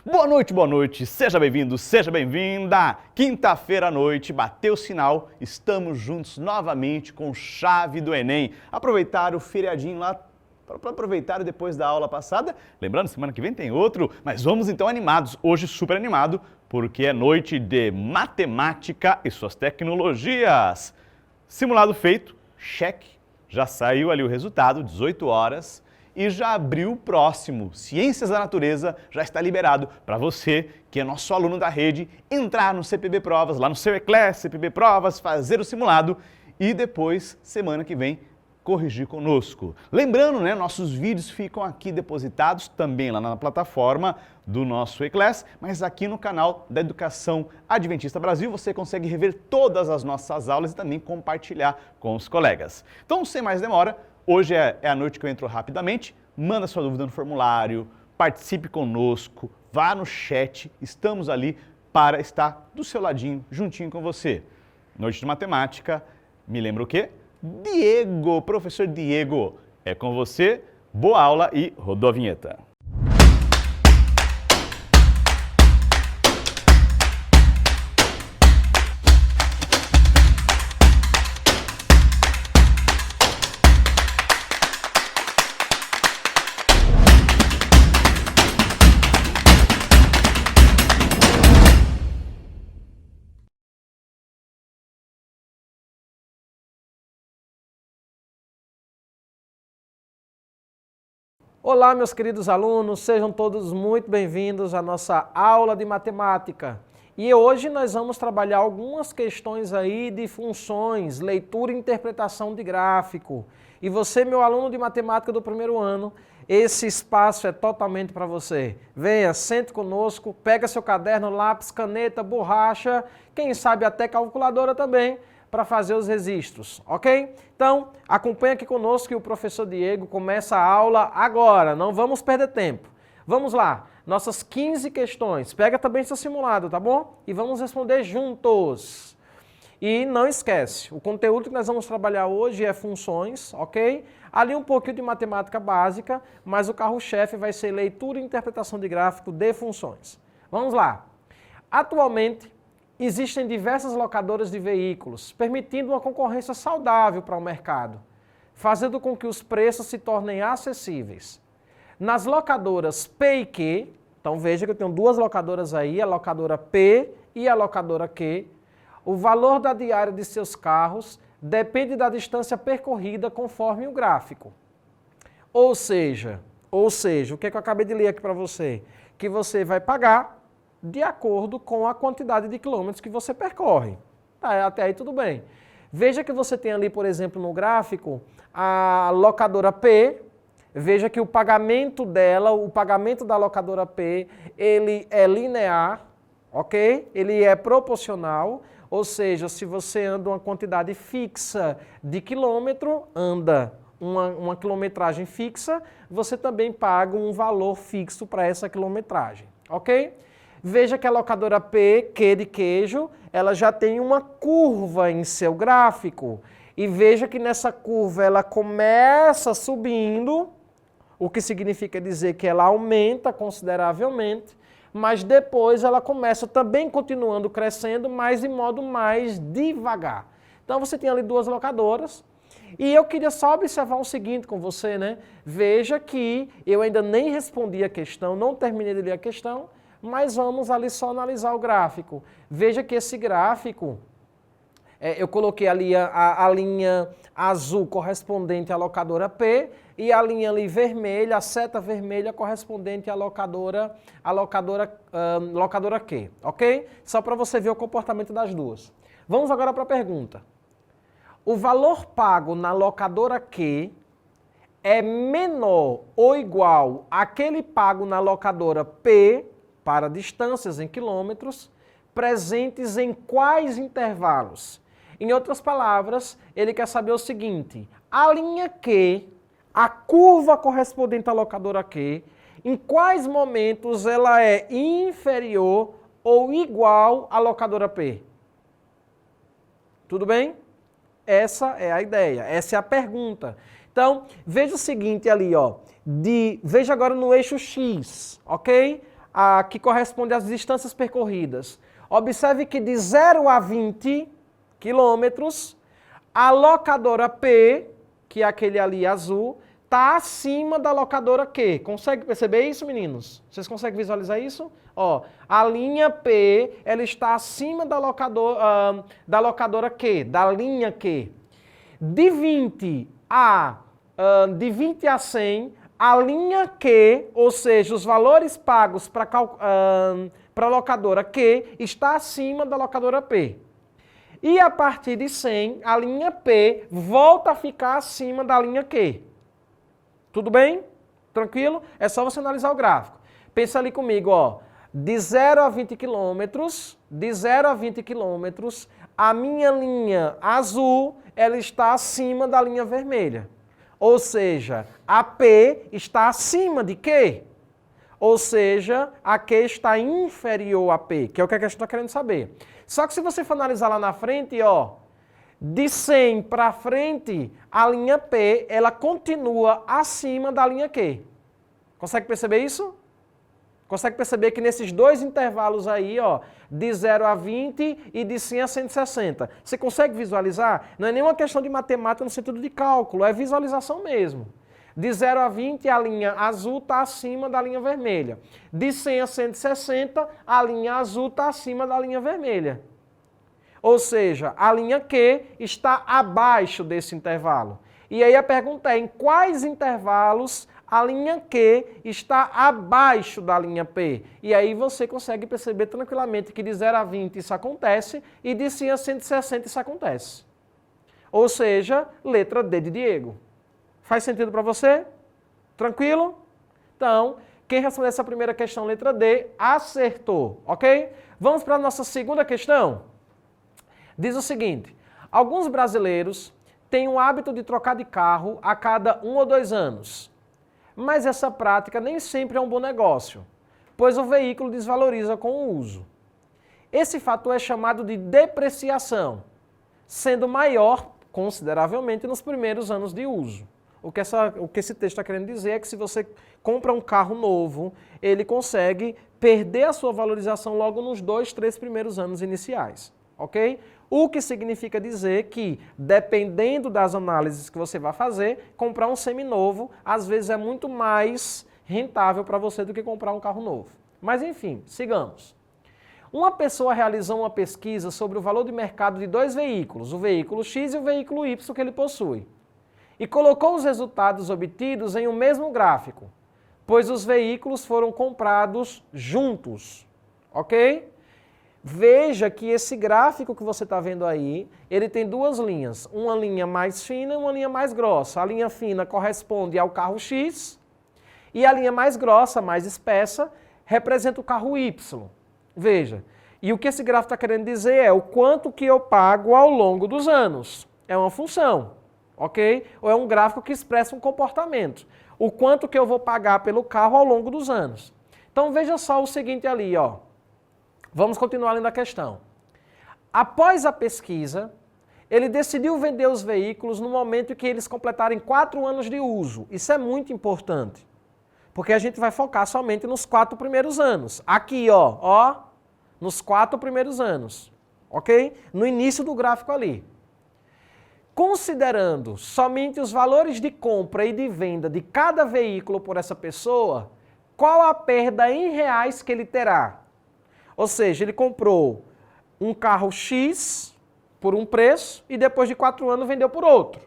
Boa noite, seja bem-vindo, seja bem-vinda! Quinta-feira à noite, bateu o sinal, estamos juntos novamente com chave do Enem. Aproveitar o feriadinho lá, para aproveitar depois da aula passada. Lembrando, semana que vem tem outro, mas vamos então animados, hoje super animado, porque é noite de matemática e suas tecnologias. Simulado feito, cheque, já saiu ali o resultado, 18 horas. E já abriu o próximo, Ciências da Natureza, já está liberado para você, que é nosso aluno da rede, entrar no CPB Provas, lá no seu Eclair, CPB Provas, fazer o simulado e depois, semana que vem, corrigir conosco. Lembrando, né, nossos vídeos ficam aqui depositados também lá na plataforma do nosso Eclair, mas aqui no canal da Educação Adventista Brasil você consegue rever todas as nossas aulas e também compartilhar com os colegas. Então, sem mais demora, hoje é a noite que eu entro rapidamente, manda sua dúvida no formulário, participe conosco, vá no chat, estamos ali para estar do seu ladinho, juntinho com você. Noite de matemática, me lembra o quê? Diego, professor Diego, é com você, boa aula e rodou a vinheta. Olá, meus queridos alunos, sejam todos muito bem-vindos à nossa aula de matemática. E hoje nós vamos trabalhar algumas questões aí de funções, leitura e interpretação de gráfico. E você, meu aluno de matemática do primeiro ano, esse espaço é totalmente para você. Venha, sente conosco, pega seu caderno, lápis, caneta, borracha, quem sabe até calculadora também, para fazer os registros, ok? Então, acompanha aqui conosco que o professor Diego começa a aula agora, não vamos perder tempo. Vamos lá, nossas 15 questões, pega também seu simulado, tá bom? E vamos responder juntos. E não esquece, o conteúdo que nós vamos trabalhar hoje é funções, ok? Ali um pouquinho de matemática básica, mas o carro-chefe vai ser leitura e interpretação de gráfico de funções. Vamos lá. Atualmente, existem diversas locadoras de veículos, permitindo uma concorrência saudável para o mercado, fazendo com que os preços se tornem acessíveis. Nas locadoras P e Q, então veja que eu tenho duas locadoras aí, a locadora P e a locadora Q, o valor da diária de seus carros depende da distância percorrida conforme o gráfico. Ou seja, o que é que eu acabei de ler aqui para você? Que você vai pagar de acordo com a quantidade de quilômetros que você percorre. Tá, até aí tudo bem. Veja que você tem ali, por exemplo, no gráfico, a locadora P. Veja que o pagamento dela, o pagamento da locadora P, ele é linear, ok? Ele é proporcional, ou seja, se você anda uma quantidade fixa de quilômetro, anda uma quilometragem fixa, você também paga um valor fixo para essa quilometragem, ok? Veja que a locadora P, Q de queijo, ela já tem uma curva em seu gráfico. E veja que nessa curva ela começa subindo, o que significa dizer que ela aumenta consideravelmente, mas depois ela começa também continuando crescendo, mas de modo mais devagar. Então você tem ali duas locadoras. E eu queria só observar o seguinte com você, né? Veja que eu ainda nem respondi a questão, não terminei de ler a questão, mas vamos ali só analisar o gráfico. Veja que esse gráfico, eu coloquei ali a linha azul correspondente à locadora P e a linha ali vermelha, a seta vermelha correspondente à locadora Q, ok? Só para você ver o comportamento das duas. Vamos agora para a pergunta. O valor pago na locadora Q é menor ou igual àquele pago na locadora P para distâncias em quilômetros, presentes em quais intervalos? Em outras palavras, ele quer saber o seguinte, a linha Q, a curva correspondente à locadora Q, em quais momentos ela é inferior ou igual à locadora P? Tudo bem? Essa é a ideia, essa é a pergunta. Então, veja o seguinte ali, ó, veja agora no eixo X, ok? que corresponde às distâncias percorridas. Observe que de 0 a 20 quilômetros, a locadora P, que é aquele ali azul, está acima da locadora Q. Consegue perceber isso, meninos? Vocês conseguem visualizar isso? Ó, a linha P, ela está acima da locadora Q, da linha Q. De 20 a 100, a linha Q, ou seja, os valores pagos para a locadora Q, está acima da locadora P. E a partir de 100, a linha P volta a ficar acima da linha Q. Tudo bem? Tranquilo? É só você analisar o gráfico. Pensa ali comigo, ó. De 0 a 20 quilômetros, a minha linha azul, ela está acima da linha vermelha. Ou seja, a P está acima de Q. Ou seja, a Q está inferior a P, que é o que a gente está querendo saber. Só que se você for analisar lá na frente, ó, de 100 para frente, a linha P, ela continua acima da linha Q. Consegue perceber isso? Consegue perceber que nesses dois intervalos aí, ó, de 0 a 20 e de 100 a 160, você consegue visualizar? Não é nenhuma questão de matemática no sentido de cálculo, é visualização mesmo. De 0 a 20, a linha azul está acima da linha vermelha. De 100 a 160, a linha azul está acima da linha vermelha. Ou seja, a linha Q está abaixo desse intervalo. E aí a pergunta é, em quais intervalos a linha Q está abaixo da linha P? E aí você consegue perceber tranquilamente que de 0 a 20 isso acontece e de 100 a 160 isso acontece. Ou seja, letra D de Diego. Faz sentido para você? Tranquilo? Então, quem respondeu essa primeira questão, letra D, acertou, ok? Vamos para a nossa segunda questão. Diz o seguinte, alguns brasileiros têm o hábito de trocar de carro a cada 1 ou 2 anos. Mas essa prática nem sempre é um bom negócio, pois o veículo desvaloriza com o uso. Esse fator é chamado de depreciação, sendo maior consideravelmente nos primeiros anos de uso. O que esse texto está querendo dizer é que se você compra um carro novo, ele consegue perder a sua valorização logo nos 2, 3 primeiros anos iniciais, ok? O que significa dizer que, dependendo das análises que você vai fazer, comprar um seminovo, às vezes é muito mais rentável para você do que comprar um carro novo. Mas enfim, sigamos. Uma pessoa realizou uma pesquisa sobre o valor de mercado de 2 veículos, o veículo X e o veículo Y que ele possui, e colocou os resultados obtidos em um mesmo gráfico, pois os veículos foram comprados juntos, ok? Veja que esse gráfico que você está vendo aí, ele tem 2 linhas, uma linha mais fina e uma linha mais grossa. A linha fina corresponde ao carro X e a linha mais grossa, mais espessa, representa o carro Y. Veja, e o que esse gráfico está querendo dizer é o quanto que eu pago ao longo dos anos. É uma função, ok? Ou é um gráfico que expressa um comportamento. O quanto que eu vou pagar pelo carro ao longo dos anos. Então veja só o seguinte ali, ó. Vamos continuar lendo a questão. Após a pesquisa, ele decidiu vender os veículos no momento em que eles completarem 4 anos de uso. Isso é muito importante, porque a gente vai focar somente nos 4 primeiros anos. Aqui, ó, nos 4 primeiros anos, ok? No início do gráfico ali. Considerando somente os valores de compra e de venda de cada veículo por essa pessoa, qual a perda em reais que ele terá? Ou seja, ele comprou um carro X por um preço e depois de 4 anos vendeu por outro.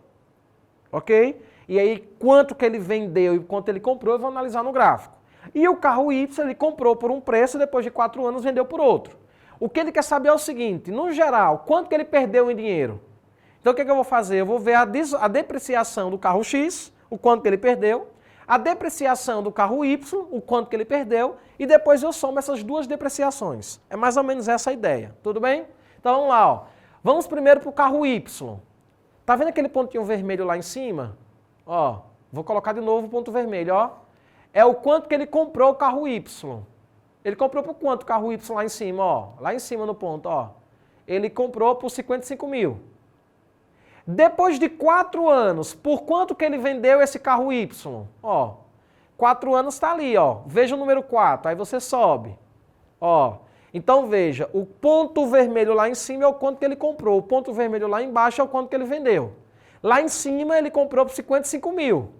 Ok? E aí, quanto que ele vendeu e quanto ele comprou, eu vou analisar no gráfico. E o carro Y ele comprou por um preço e depois de 4 anos vendeu por outro. O que ele quer saber é o seguinte, no geral, quanto que ele perdeu em dinheiro? Então o que eu vou fazer? Eu vou ver a depreciação do carro X, o quanto que ele perdeu, a depreciação do carro Y, o quanto que ele perdeu, e depois eu somo essas 2 depreciações. É mais ou menos essa a ideia, tudo bem? Então vamos lá, ó. Vamos primeiro para o carro Y. Tá vendo aquele pontinho vermelho lá em cima? Ó, vou colocar de novo o ponto vermelho, ó. É o quanto que ele comprou o carro Y. Ele comprou por quanto o carro Y lá em cima, ó? Lá em cima no ponto, ó. Ele comprou por 55 mil. Depois de 4 anos, por quanto que ele vendeu esse carro Y? Ó, 4 anos está ali, ó. Veja o número 4, aí você sobe. Ó. Então veja, o ponto vermelho lá em cima é o quanto que ele comprou, o ponto vermelho lá embaixo é o quanto que ele vendeu. Lá em cima ele comprou por 55 mil.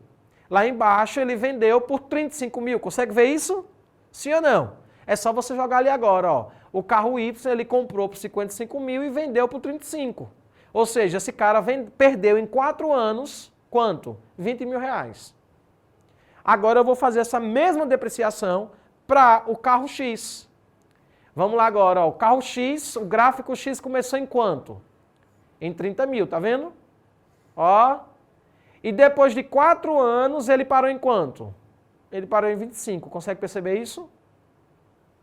Lá embaixo ele vendeu por 35 mil. Consegue ver isso? Sim ou não? É só você jogar ali agora, ó. O carro Y ele comprou por 55 mil e vendeu por 35. Ou seja, esse cara perdeu em 4 anos, quanto? 20 mil reais. Agora eu vou fazer essa mesma depreciação para o carro X. Vamos lá agora, ó. O carro X, o gráfico X começou em quanto? Em 30 mil, tá vendo? Ó. E depois de 4 anos ele parou em quanto? Ele parou em 25. Consegue perceber isso?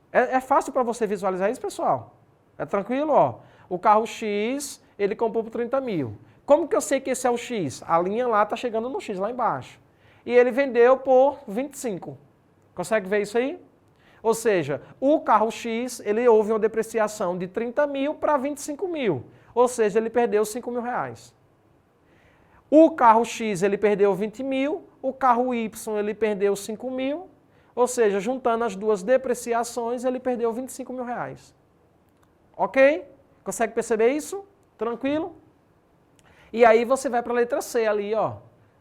É fácil para você visualizar isso, pessoal? É tranquilo, ó. O carro X, ele comprou por 30 mil. Como que eu sei que esse é o X? A linha lá está chegando no X, lá embaixo. E ele vendeu por 25. Consegue ver isso aí? Ou seja, o carro X, ele houve uma depreciação de 30 mil para 25 mil. Ou seja, ele perdeu 5 mil reais. O carro X, ele perdeu 20 mil. O carro Y, ele perdeu 5 mil. Ou seja, juntando as duas depreciações, ele perdeu 25 mil reais. Ok? Consegue perceber isso? Tranquilo? E aí você vai para a letra C ali, ó.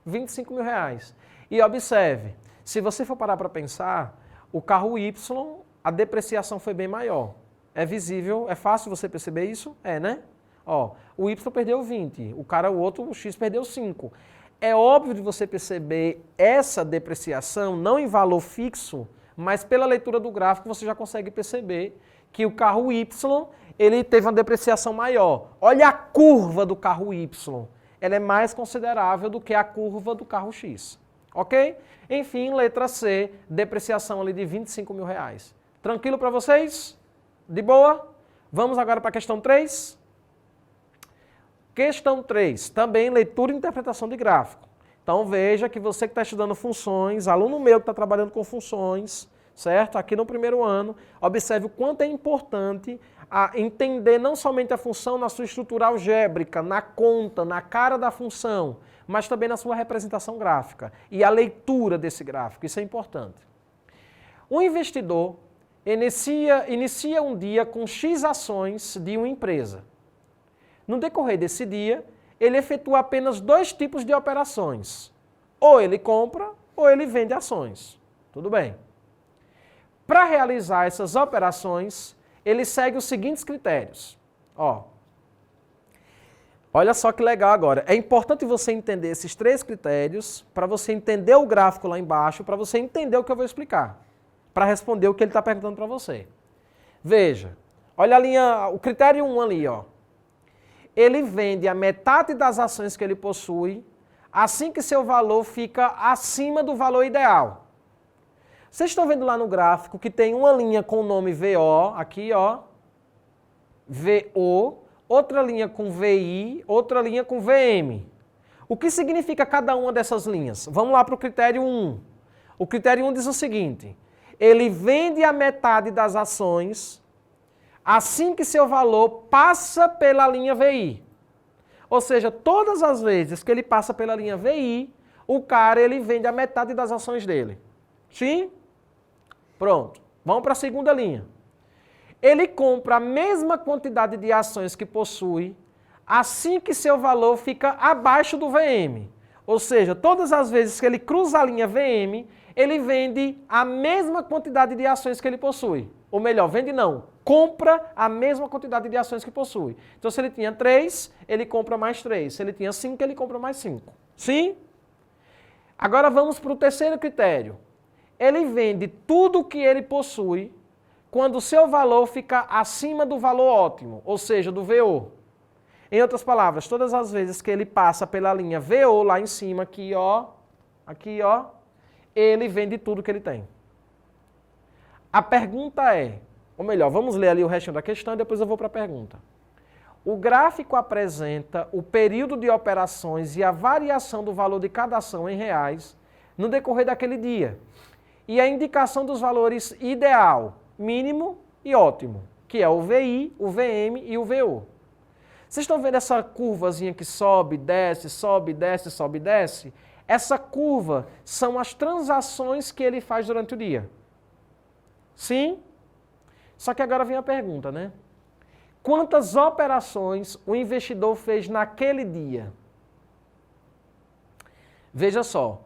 25 mil reais. E observe, se você for parar para pensar, o carro Y, a depreciação foi bem maior. É visível, é fácil você perceber isso? É, né? Ó, o Y perdeu 20, o outro, o X perdeu 5. É óbvio de você perceber essa depreciação, não em valor fixo, mas pela leitura do gráfico você já consegue perceber que o carro Y, ele teve uma depreciação maior. Olha a curva do carro Y, ela é mais considerável do que a curva do carro X. Ok? Enfim, letra C, depreciação ali de 25 mil reais. Tranquilo para vocês? De boa? Vamos agora para a questão 3. Questão 3, também leitura e interpretação de gráfico. Então veja que você que está estudando funções, aluno meu que está trabalhando com funções, certo? Aqui no primeiro ano, observe o quanto é importante entender não somente a função na sua estrutura algébrica, na conta, na cara da função, mas também na sua representação gráfica e a leitura desse gráfico, isso é importante. O investidor inicia um dia com X ações de uma empresa. No decorrer desse dia, ele efetua apenas 2 tipos de operações. Ou ele compra, ou ele vende ações. Tudo bem. Para realizar essas operações, ele segue os seguintes critérios. Ó, olha só que legal agora. É importante você entender esses 3 critérios para você entender o gráfico lá embaixo, para você entender o que eu vou explicar, para responder o que ele está perguntando para você. Veja, olha a linha, o critério 1 ali, ó. Ele vende a metade das ações que ele possui assim que seu valor fica acima do valor ideal. Vocês estão vendo lá no gráfico que tem uma linha com o nome VO, aqui ó, VO, outra linha com VI, outra linha com VM. O que significa cada uma dessas linhas? Vamos lá para o critério 1. O critério 1 diz o seguinte, ele vende a metade das ações assim que seu valor passa pela linha VI. Ou seja, todas as vezes que ele passa pela linha VI, o cara ele vende a metade das ações dele. Sim? Pronto. Vamos para a segunda linha. Ele compra a mesma quantidade de ações que possui assim que seu valor fica abaixo do VM. Ou seja, todas as vezes que ele cruza a linha VM, ele vende a mesma quantidade de ações que ele possui. Ou melhor, vende não, compra a mesma quantidade de ações que possui. Então, se ele tinha 3, ele compra mais 3. Se ele tinha 5, ele compra mais 5. Sim? Agora vamos para o terceiro critério. Ele vende tudo o que ele possui quando o seu valor fica acima do valor ótimo, ou seja, do VO. Em outras palavras, todas as vezes que ele passa pela linha VO lá em cima, aqui ó, ele vende tudo que ele tem. A pergunta é, ou melhor, vamos ler ali o resto da questão e depois eu vou para a pergunta. O gráfico apresenta o período de operações e a variação do valor de cada ação em reais no decorrer daquele dia. E a indicação dos valores ideal, mínimo e ótimo, que é o VI, o VM e o VO. Vocês estão vendo essa curvazinha que sobe, desce, sobe, desce, sobe, desce? Essa curva são as transações que ele faz durante o dia. Sim? Só que agora vem a pergunta, né? Quantas operações o investidor fez naquele dia? Veja só,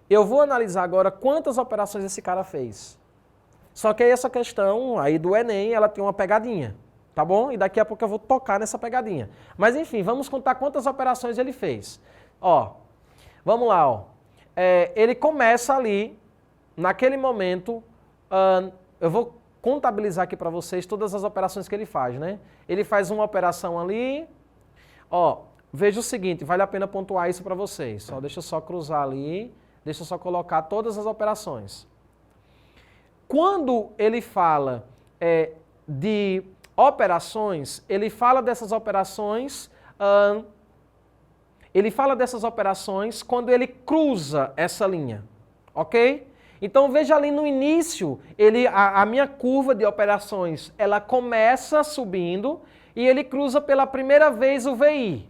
eu vou analisar agora quantas operações esse cara fez. Só que aí essa questão aí do Enem, ela tem uma pegadinha, tá bom? E daqui a pouco eu vou tocar nessa pegadinha. Mas enfim, vamos contar quantas operações ele fez. Ó, vamos lá, ó. Ele começa ali, naquele momento, eu vou contabilizar aqui para vocês todas as operações que ele faz, né? Ele faz uma operação ali, ó, veja o seguinte, vale a pena pontuar isso para vocês. Ó, deixa eu só cruzar ali, deixa eu só colocar todas as operações. Quando ele fala de operações, ele fala dessas operações quando ele cruza essa linha, ok? Então veja ali no início, a minha curva de operações, ela começa subindo e ele cruza pela primeira vez o VI.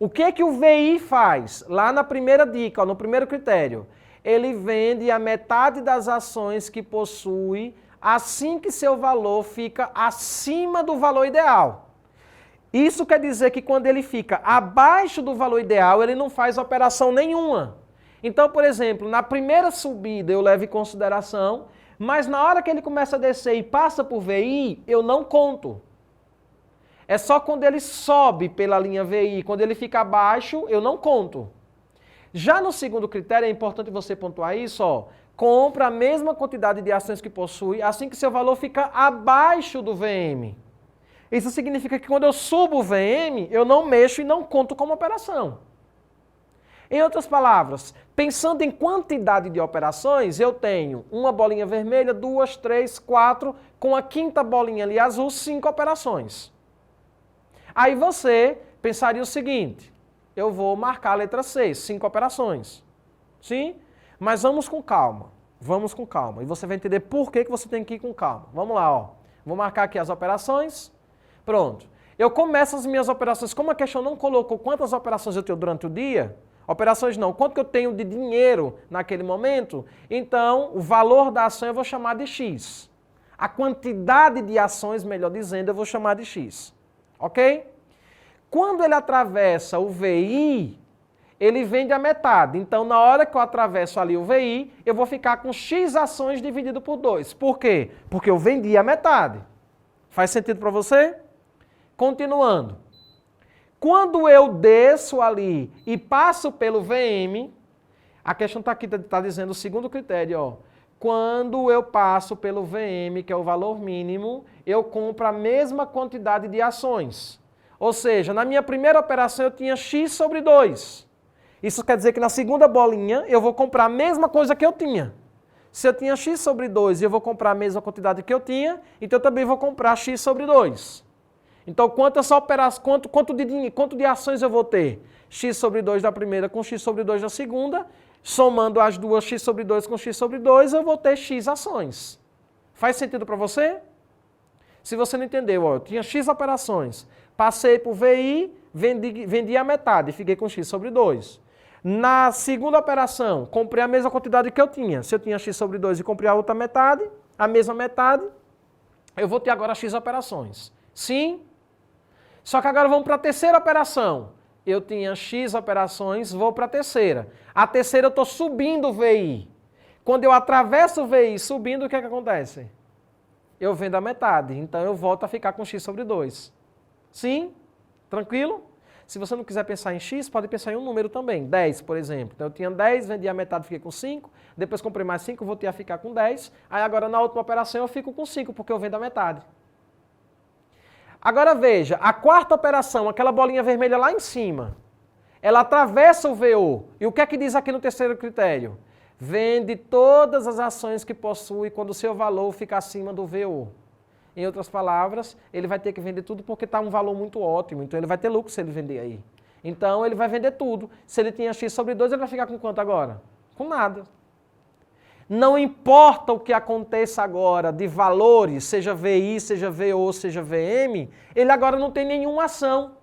O que o VI faz? Lá na primeira dica, ó, no primeiro critério, ele vende a metade das ações que possui assim que seu valor fica acima do valor ideal. Isso quer dizer que quando ele fica abaixo do valor ideal, ele não faz operação nenhuma. Então, por exemplo, na primeira subida eu levo em consideração, mas na hora que ele começa a descer e passa por VI, eu não conto. É só quando ele sobe pela linha VI, quando ele fica abaixo, eu não conto. Já no segundo critério, é importante você pontuar isso, ó, compra a mesma quantidade de ações que possui, assim que seu valor fica abaixo do VM. Isso significa que quando eu subo o VM, eu não mexo e não conto como operação. Em outras palavras, pensando em quantidade de operações, eu tenho uma bolinha vermelha, 2, 3, 4, com a quinta bolinha ali azul, 5 operações. Aí você pensaria o seguinte, eu vou marcar a letra 6, 5 operações. Sim? Mas vamos com calma, E você vai entender por que você tem que ir com calma. Vamos lá, ó. Vou marcar aqui as operações. Pronto. Eu começo as minhas operações, como a questão não colocou quantas operações eu tenho durante o dia, operações não, quanto que eu tenho de dinheiro naquele momento, então o valor da ação eu vou chamar de X. A quantidade de ações, melhor dizendo, eu vou chamar de X. Ok? Quando ele atravessa o VI, ele vende a metade. Então, na hora que eu atravesso ali o VI, eu vou ficar com X ações dividido por 2. Por quê? Porque eu vendi a metade. Faz sentido para você? Continuando. Quando eu desço ali e passo pelo VM, a questão está aqui, está dizendo o segundo critério, ó. Quando eu passo pelo VM, que é o valor mínimo, eu compro a mesma quantidade de ações. Ou seja, na minha primeira operação eu tinha X sobre 2. Isso quer dizer que na segunda bolinha eu vou comprar a mesma coisa que eu tinha. Se eu tinha X sobre 2 e eu vou comprar a mesma quantidade que eu tinha, então eu também vou comprar X sobre 2. Então, quanto de ações eu vou ter? X sobre 2 da primeira com X sobre 2 da segunda, somando as duas X sobre 2 com X sobre 2, eu vou ter X ações. Faz sentido para você? Se você não entendeu, ó, eu tinha X operações, passei por VI, vendi a metade, fiquei com X sobre 2. Na segunda operação, comprei a mesma quantidade que eu tinha. Se eu tinha X sobre 2 e comprei a outra metade, a mesma metade, eu vou ter agora X operações. Sim? Só que agora vamos para a terceira operação. Eu tinha X operações, vou para a terceira. A terceira eu estou subindo o VI. Quando eu atravesso o VI subindo, o que é que acontece? Eu vendo a metade, então eu volto a ficar com X sobre 2. Sim? Tranquilo? Se você não quiser pensar em X, pode pensar em um número também, 10, por exemplo. Então eu tinha 10, vendi a metade, fiquei com 5, depois comprei mais 5, voltei a ficar com 10, aí agora na última operação eu fico com 5, porque eu vendo a metade. Agora veja, a quarta operação, aquela bolinha vermelha lá em cima, ela atravessa o VO. E o que é que diz aqui no terceiro critério? Vende todas as ações que possui quando o seu valor fica acima do VO. Em outras palavras, ele vai ter que vender tudo porque está um valor muito ótimo, então ele vai ter lucro se ele vender aí. Então ele vai vender tudo. Se ele tinha X sobre 2, ele vai ficar com quanto agora? Com nada. Não importa o que aconteça agora de valores, seja VI, seja VO, seja VM, ele agora não tem nenhuma ação.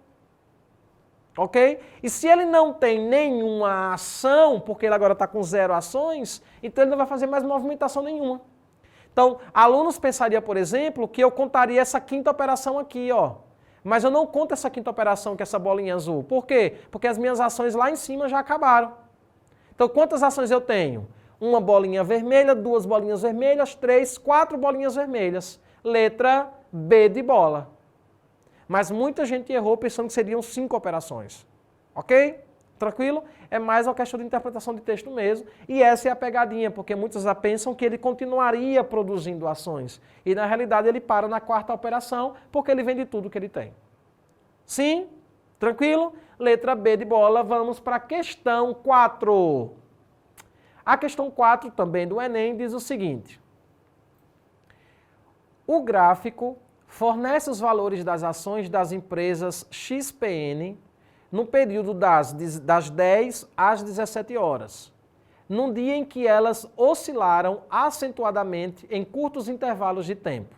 Ok? E se ele não tem nenhuma ação, porque ele agora está com 0 ações, então ele não vai fazer mais movimentação nenhuma. Então, alunos pensariam, por exemplo, que eu contaria essa quinta operação aqui, ó. Mas eu não conto essa quinta operação, que é essa bolinha azul. Por quê? Porque as minhas ações lá em cima já acabaram. Então, quantas ações eu tenho? Uma bolinha vermelha, 2 bolinhas vermelhas, 3, 4 bolinhas vermelhas. Letra B de bola. Mas muita gente errou pensando que seriam 5 operações. Ok? Tranquilo? É mais uma questão de interpretação de texto mesmo. E essa é a pegadinha, porque muitos já pensam que ele continuaria produzindo ações. E na realidade ele para na 4ª operação, porque ele vende tudo que ele tem. Sim? Tranquilo? Letra B de bola, vamos para a questão 4. A questão 4 também do Enem diz o seguinte. O gráfico fornece os valores das ações das empresas XPN no período das 10 às 17 horas, num dia em que elas oscilaram acentuadamente em curtos intervalos de tempo.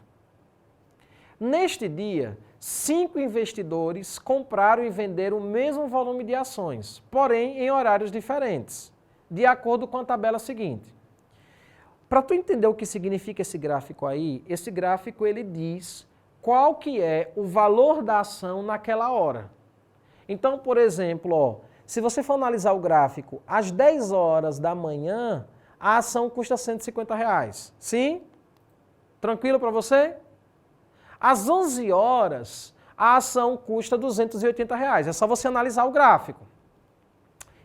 Neste dia, 5 investidores compraram e venderam o mesmo volume de ações, porém em horários diferentes, de acordo com a tabela seguinte. Para tu entender o que significa esse gráfico aí, esse gráfico ele diz qual que é o valor da ação naquela hora. Então, por exemplo, ó, se você for analisar o gráfico, às 10 horas da manhã, a ação custa R$150. Sim? Tranquilo para você? Às 11 horas, a ação custa R$280. É só você analisar o gráfico.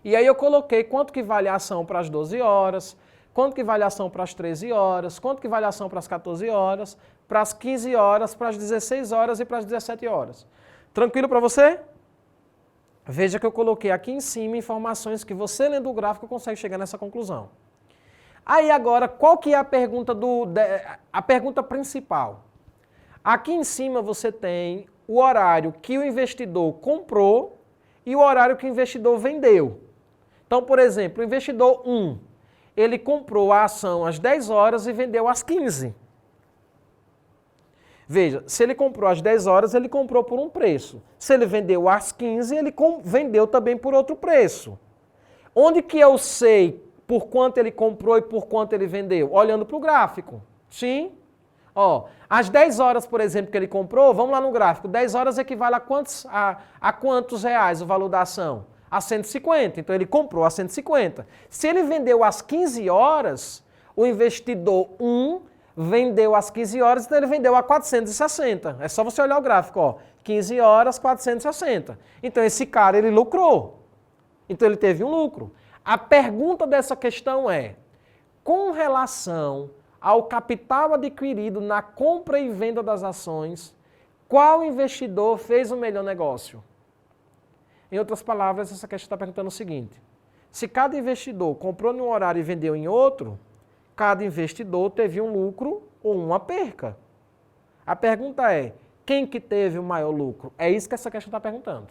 E aí eu coloquei quanto que vale a ação para as 12 horas, quanto que vale a ação para as 13 horas, quanto que vale a ação para as 14 horas, para as 15 horas, para as 16 horas e para as 17 horas. Tranquilo para você? Veja que eu coloquei aqui em cima informações que você lendo o gráfico consegue chegar nessa conclusão. Aí agora, qual que é a pergunta, a pergunta principal? Aqui em cima você tem o horário que o investidor comprou e o horário que o investidor vendeu. Então, por exemplo, o investidor 1, ele comprou a ação às 10 horas e vendeu às 15. Veja, se ele comprou às 10 horas, ele comprou por um preço. Se ele vendeu às 15, ele vendeu também por outro preço. Onde que eu sei por quanto ele comprou e por quanto ele vendeu? Olhando para o gráfico. Sim? Ó, às 10 horas, por exemplo, que ele comprou, vamos lá no gráfico, 10 horas equivale a quantos reais o valor da ação? A 150. Então ele comprou a 150. Se ele vendeu às 15 horas, o investidor 1 vendeu às 15 horas, então ele vendeu a 460. É só você olhar o gráfico, ó. 15 horas, 460. Então esse cara, ele lucrou. Então ele teve um lucro. A pergunta dessa questão é, com relação ao capital adquirido na compra e venda das ações, qual investidor fez o melhor negócio? Em outras palavras, essa questão está perguntando o seguinte, se cada investidor comprou em um horário e vendeu em outro, cada investidor teve um lucro ou uma perca. A pergunta é, quem que teve o maior lucro? É isso que essa questão está perguntando.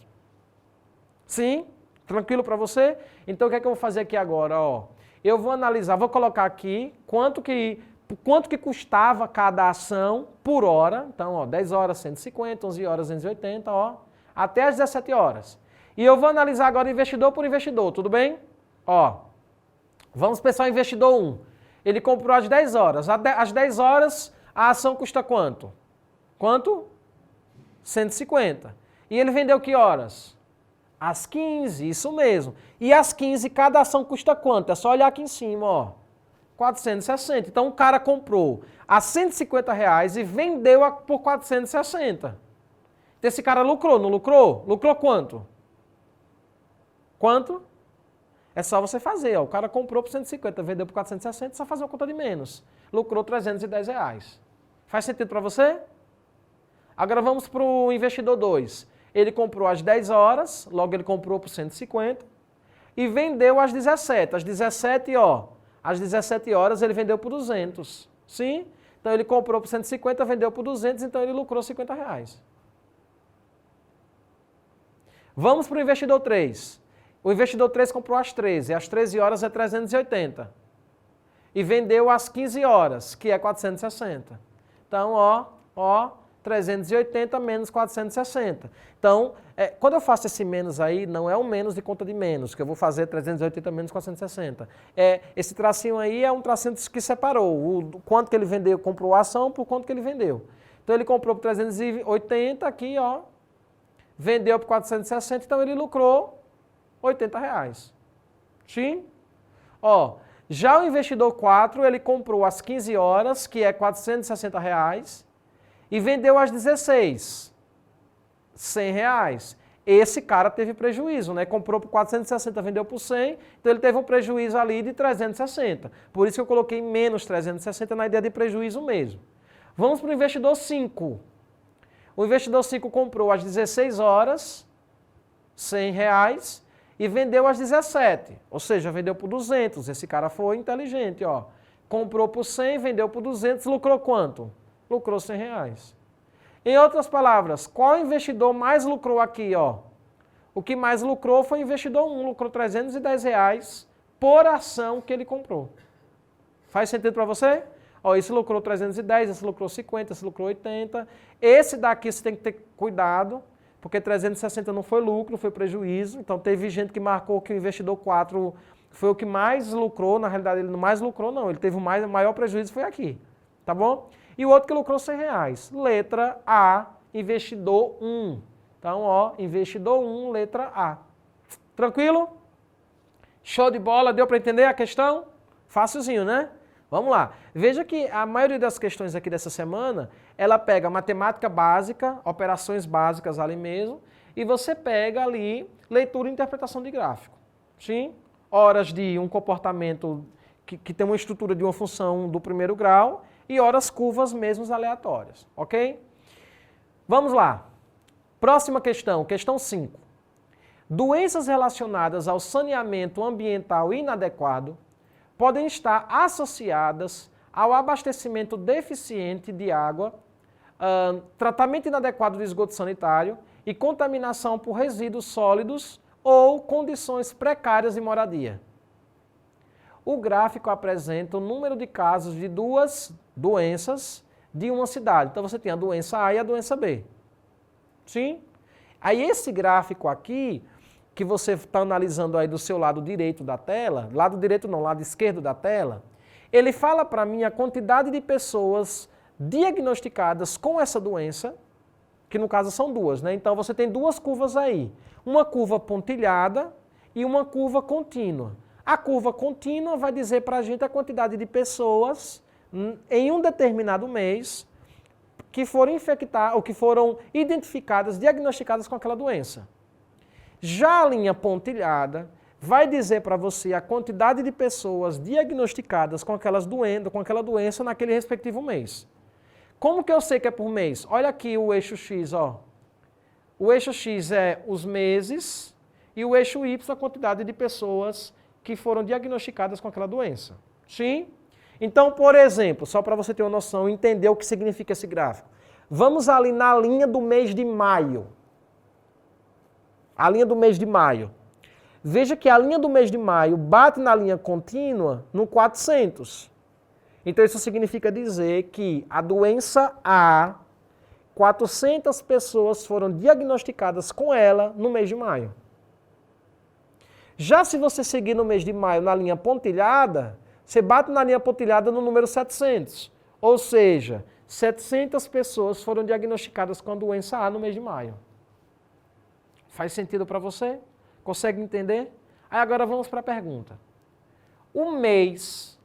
Sim? Tranquilo para você? Então o que é que eu vou fazer aqui agora? Ó, eu vou analisar, vou colocar aqui quanto que custava cada ação por hora. Então, ó, 10 horas 150, 11 horas 280, ó, até as 17 horas. E eu vou analisar agora investidor por investidor, tudo bem? Ó, vamos pensar o investidor 1. Ele comprou às 10 horas. Às 10 horas, a ação custa quanto? Quanto? 150. E ele vendeu que horas? Às 15, isso mesmo. E às 15, cada ação custa quanto? É só olhar aqui em cima, ó. 460. Então o cara comprou a R$150 e vendeu por 460. Então esse cara lucrou, não lucrou? Lucrou quanto? Quanto? É só você fazer, ó. O cara comprou por 150, vendeu por 460, só fazer uma conta de menos. Lucrou R$310. Faz sentido para você? Agora vamos para o investidor 2. Ele comprou às 10 horas, logo ele comprou por 150 e vendeu às 17. Às 17, ó, às 17 horas ele vendeu por 200. Sim? Então ele comprou por 150, vendeu por 200, então ele lucrou R$50. Vamos para o investidor 3. O investidor 3 comprou às 13. Às 13 horas é 380. E vendeu às 15 horas, que é 460. Então, ó, 380 menos 460. Então, quando eu faço esse menos aí, não é um menos de conta de menos, que eu vou fazer 380 menos 460. Esse tracinho aí é um tracinho que separou o quanto que ele vendeu, comprou a ação por quanto que ele vendeu. Então, ele comprou por 380 aqui, ó, vendeu por 460, então ele lucrou R$80. Sim? Ó, já o investidor 4, ele comprou às 15 horas, que é R$460, e vendeu às 16, R$100. Esse cara teve prejuízo, né? Comprou por 460, vendeu por 100, então ele teve um prejuízo ali de 360. Por isso que eu coloquei menos 360 na ideia de prejuízo mesmo. Vamos para o investidor 5. O investidor 5 comprou às 16 horas, R$100, e vendeu às 17, ou seja, vendeu por 200. Esse cara foi inteligente, ó. Comprou por 100, vendeu por 200, lucrou quanto? Lucrou R$100. Em outras palavras, qual investidor mais lucrou aqui, ó? O que mais lucrou foi o investidor 1, lucrou R$310 por ação que ele comprou. Faz sentido para você? Ó, esse lucrou 310, esse lucrou 50, esse lucrou 80. Esse daqui você tem que ter cuidado, porque 360 não foi lucro, foi prejuízo. Então teve gente que marcou que o investidor 4 foi o que mais lucrou, na realidade ele não mais lucrou não, ele teve o maior prejuízo foi aqui, tá bom? E o outro que lucrou R$100. Letra A, investidor 1. Então, ó, investidor 1, letra A. Tranquilo? Show de bola, deu para entender a questão? Facilzinho, né? Vamos lá. Veja que a maioria das questões aqui dessa semana, ela pega matemática básica, operações básicas ali mesmo, e você pega ali leitura e interpretação de gráfico. Sim? Horas de um comportamento que tem uma estrutura de uma função do primeiro grau e horas curvas mesmo aleatórias, ok? Vamos lá. Próxima questão, questão 5. Doenças relacionadas ao saneamento ambiental inadequado podem estar associadas ao abastecimento deficiente de água, tratamento inadequado de esgoto sanitário e contaminação por resíduos sólidos ou condições precárias de moradia. O gráfico apresenta o número de casos de duas doenças de uma cidade. Então você tem a doença A e a doença B. Sim? Aí esse gráfico aqui, que você está analisando aí do seu lado direito da tela, lado direito não, lado esquerdo da tela, ele fala para mim a quantidade de pessoas diagnosticadas com essa doença, que no caso são duas, né? Então você tem duas curvas aí, uma curva pontilhada e uma curva contínua. A curva contínua vai dizer para a gente a quantidade de pessoas em um determinado mês que foram infectadas ou que foram identificadas, diagnosticadas com aquela doença. Já a linha pontilhada vai dizer para você a quantidade de pessoas diagnosticadas com aquela doença naquele respectivo mês. Como que eu sei que é por mês? Olha aqui o eixo X, ó. O eixo X é os meses e o eixo Y a quantidade de pessoas que foram diagnosticadas com aquela doença. Sim? Então, por exemplo, só para você ter uma noção e entender o que significa esse gráfico. Vamos ali na linha do mês de maio. A linha do mês de maio. Veja que a linha do mês de maio bate na linha contínua no 400. Então isso significa dizer que a doença A, 400 pessoas foram diagnosticadas com ela no mês de maio. Já se você seguir no mês de maio na linha pontilhada, você bate na linha pontilhada no número 700. Ou seja, 700 pessoas foram diagnosticadas com a doença A no mês de maio. Faz sentido para você? Consegue entender? Aí agora vamos para a pergunta. O mês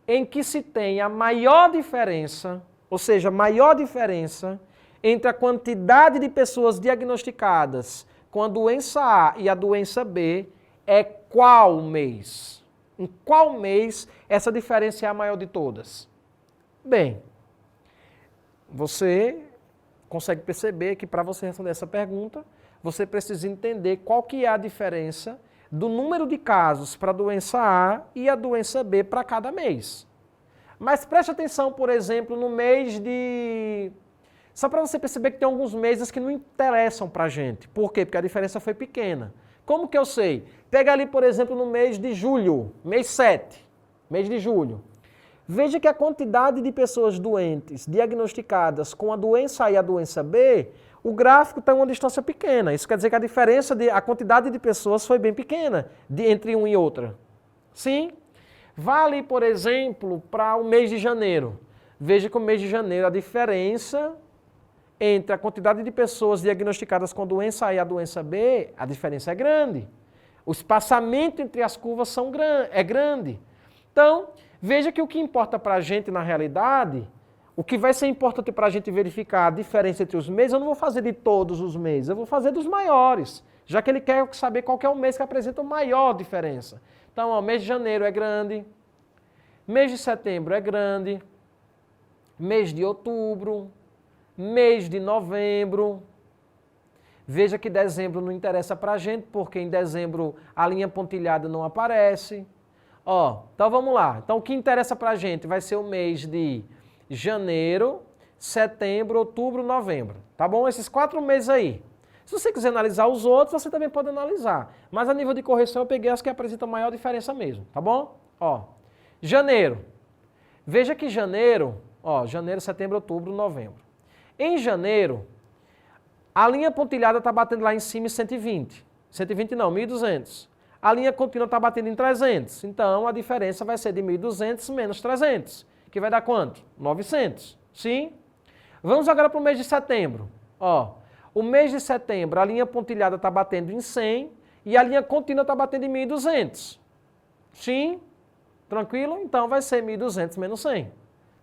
em que se tem a maior diferença, ou seja, maior diferença entre a quantidade de pessoas diagnosticadas com a doença A e a doença B, é qual mês? Em qual mês essa diferença é a maior de todas? Bem, você consegue perceber que para você responder essa pergunta, você precisa entender qual que é a diferença do número de casos para a doença A e a doença B para cada mês. Mas preste atenção, por exemplo, no mês de... Só para você perceber que tem alguns meses que não interessam para a gente. Por quê? Porque a diferença foi pequena. Como que eu sei? Pega ali, por exemplo, no mês de julho, mês 7, mês de julho. Veja que a quantidade de pessoas doentes diagnosticadas com a doença A e a doença B, o gráfico está em uma distância pequena. Isso quer dizer que a quantidade de pessoas foi bem pequena entre uma e outra. Sim? Vale, por exemplo, para o mês de janeiro. Veja que o mês de janeiro, a diferença entre a quantidade de pessoas diagnosticadas com a doença A e a doença B, a diferença é grande. O espaçamento entre as curvas é grande. Então, veja que o que importa para a gente na realidade, o que vai ser importante para a gente verificar a diferença entre os meses, eu não vou fazer de todos os meses, eu vou fazer dos maiores, já que ele quer saber qual que é o mês que apresenta a maior diferença. Então, ó, mês de janeiro é grande, mês de setembro é grande, mês de outubro, mês de novembro. Veja que dezembro não interessa para a gente, porque em dezembro a linha pontilhada não aparece. Ó, então vamos lá. Então o que interessa para a gente vai ser o mês de janeiro, setembro, outubro, novembro. Tá bom? Esses 4 meses aí. Se você quiser analisar os outros, você também pode analisar. Mas a nível de correção eu peguei as que apresentam maior diferença mesmo. Tá bom? Ó, janeiro. Veja que janeiro, ó, janeiro, setembro, outubro, novembro. Em janeiro, a linha pontilhada está batendo lá em cima em 120. 120 não, 1.200. A linha contínua está batendo em 300. Então, a diferença vai ser de 1.200 menos 300, que vai dar quanto? 900. Sim? Vamos agora para o mês de setembro. Ó, o mês de setembro, a linha pontilhada está batendo em 100 e a linha contínua está batendo em 1.200. Sim? Tranquilo? Então, vai ser 1.200 menos 100.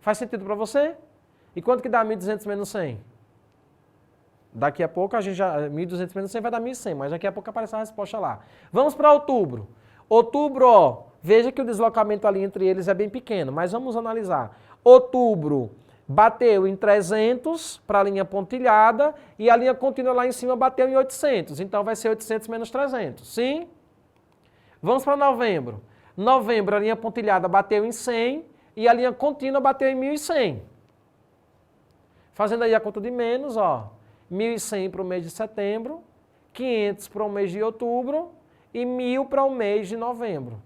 Faz sentido para você? E quanto que dá 1.200 menos 100? Daqui a pouco a gente já... 1.200 menos 100 vai dar 1.100, mas daqui a pouco aparece a resposta lá. Vamos para outubro. Outubro, ó, veja que o deslocamento ali entre eles é bem pequeno, mas vamos analisar. Outubro bateu em 300 para a linha pontilhada e a linha contínua lá em cima bateu em 800. Então vai ser 800 menos 300. Sim? Vamos para novembro. Novembro, a linha pontilhada bateu em 100 e a linha contínua bateu em 1.100. Fazendo aí a conta de menos, ó. 1.100 para o mês de setembro, 500 para o mês de outubro e 1.000 para o mês de novembro.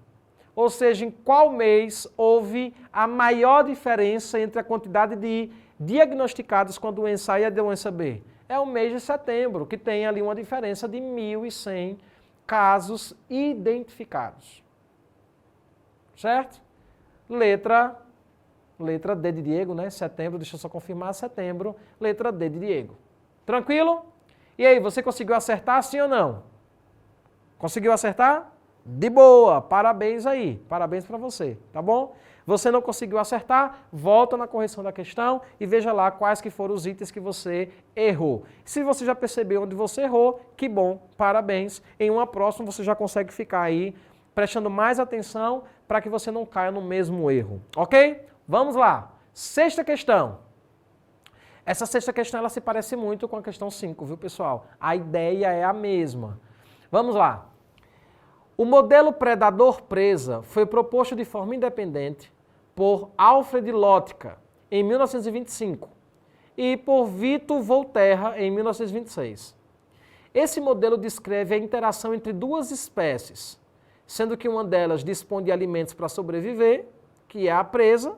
Ou seja, em qual mês houve a maior diferença entre a quantidade de diagnosticados com a doença A e a doença B? É o mês de setembro, que tem ali uma diferença de 1.100 casos identificados. Certo? Letra D de Diego, né? Setembro, deixa eu só confirmar, setembro, letra D de Diego. Tranquilo? E aí, você conseguiu acertar sim ou não? Conseguiu acertar? De boa, parabéns aí, parabéns para você, tá bom? Você não conseguiu acertar, volta na correção da questão e veja lá quais que foram os itens que você errou. Se você já percebeu onde você errou, que bom, parabéns. Em uma próxima você já consegue ficar aí prestando mais atenção para que você não caia no mesmo erro, ok? Vamos lá, sexta questão. Essa sexta questão ela se parece muito com a questão 5, viu pessoal? A ideia é a mesma. Vamos lá. O modelo predador-presa foi proposto de forma independente por Alfred Lotka em 1925 e por Vito Volterra em 1926. Esse modelo descreve a interação entre duas espécies, sendo que uma delas dispõe de alimentos para sobreviver, que é a presa,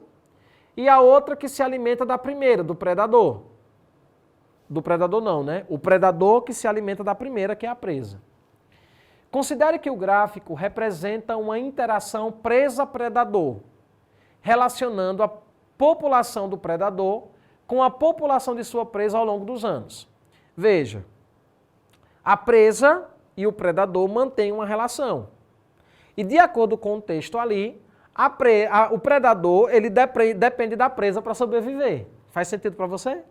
e a outra que se alimenta da primeira, do predador. Do predador não, né? O predador que se alimenta da primeira, que é a presa. Considere que o gráfico representa uma interação presa-predador, relacionando a população do predador com a população de sua presa ao longo dos anos. Veja, a presa e o predador mantêm uma relação. E de acordo com o texto ali, o predador ele depende da presa para sobreviver. Faz sentido para você?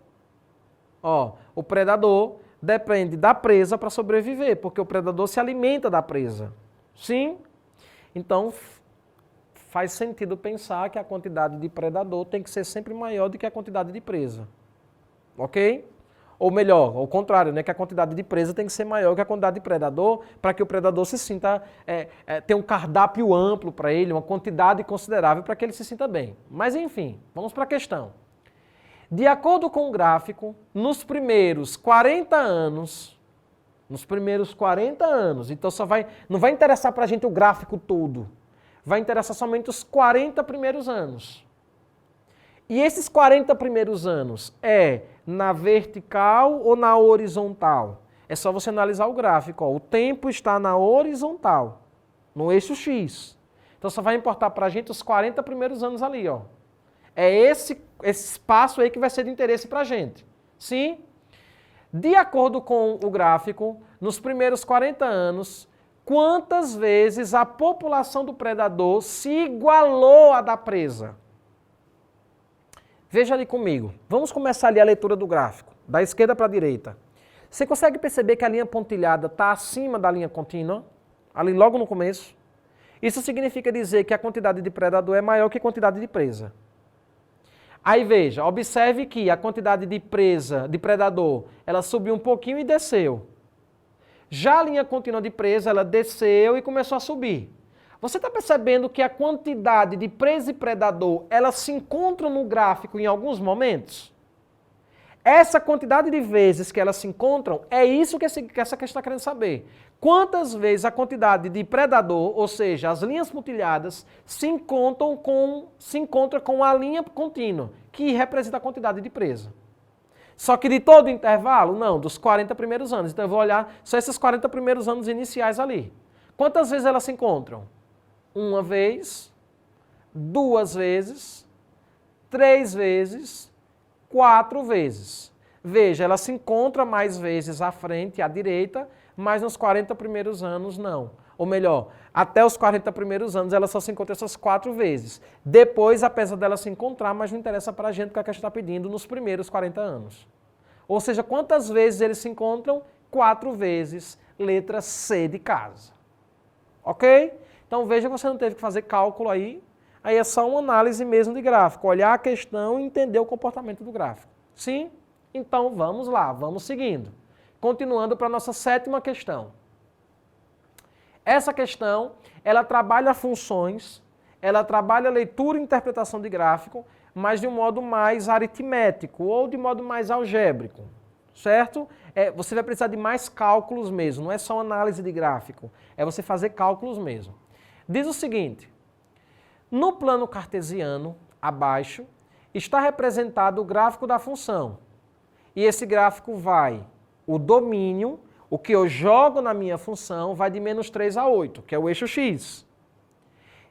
Ó, o predador depende da presa para sobreviver, porque o predador se alimenta da presa. Sim? Então, faz sentido pensar que a quantidade de predador tem que ser sempre maior do que a quantidade de presa. Ok? Ou melhor, ao contrário, né, que a quantidade de presa tem que ser maior que a quantidade de predador, para que o predador se sinta, tenha um cardápio amplo para ele, uma quantidade considerável para que ele se sinta bem. Mas enfim, vamos para a questão. De acordo com o gráfico, nos primeiros 40 anos, então não vai interessar para a gente o gráfico todo, vai interessar somente os 40 primeiros anos. E esses 40 primeiros anos é na vertical ou na horizontal? É só você analisar o gráfico. Ó. O tempo está na horizontal, no eixo X. Então só vai importar para a gente os 40 primeiros anos ali. Ó. É esse espaço aí que vai ser de interesse para a gente. Sim? De acordo com o gráfico, nos primeiros 40 anos, quantas vezes a população do predador se igualou à da presa? Veja ali comigo. Vamos começar ali a leitura do gráfico, da esquerda para a direita. Você consegue perceber que a linha pontilhada está acima da linha contínua? Ali logo no começo? Isso significa dizer que a quantidade de predador é maior que a quantidade de presa. Aí veja, observe que a quantidade de presa, de predador, ela subiu um pouquinho e desceu. Já a linha contínua de presa, ela desceu e começou a subir. Você está percebendo que a quantidade de presa e predador, elas se encontram no gráfico em alguns momentos? Essa quantidade de vezes que elas se encontram, é isso que essa questão está querendo saber. Quantas vezes a quantidade de predador, ou seja, as linhas pontilhadas, se encontra com a linha contínua, que representa a quantidade de presa. Só que de todo o intervalo? Não, dos 40 primeiros anos. Então eu vou olhar só esses 40 primeiros anos iniciais ali. Quantas vezes elas se encontram? Uma vez, 2 vezes, 3 vezes, 4 vezes. Veja, ela se encontra mais vezes à frente, à direita, mas nos 40 primeiros anos não. Ou melhor, até os 40 primeiros anos ela só se encontra essas 4 vezes. Depois, apesar dela se encontrar, mas não interessa para a gente o que a gente está pedindo nos primeiros 40 anos. Ou seja, quantas vezes eles se encontram? 4 vezes, letra C de casa. Ok? Então veja que você não teve que fazer cálculo aí. Aí é só uma análise mesmo de gráfico. Olhar a questão e entender o comportamento do gráfico. Sim? Então vamos lá, vamos seguindo. Continuando para a nossa 7ª questão. Essa questão, ela trabalha funções, ela trabalha leitura e interpretação de gráfico, mas de um modo mais aritmético ou de modo mais algébrico, certo? Você vai precisar de mais cálculos mesmo, não é só análise de gráfico, é você fazer cálculos mesmo. Diz o seguinte, no plano cartesiano, abaixo, está representado o gráfico da função. E esse gráfico vai, o domínio, o que eu jogo na minha função, vai de -3 a 8, que é o eixo X.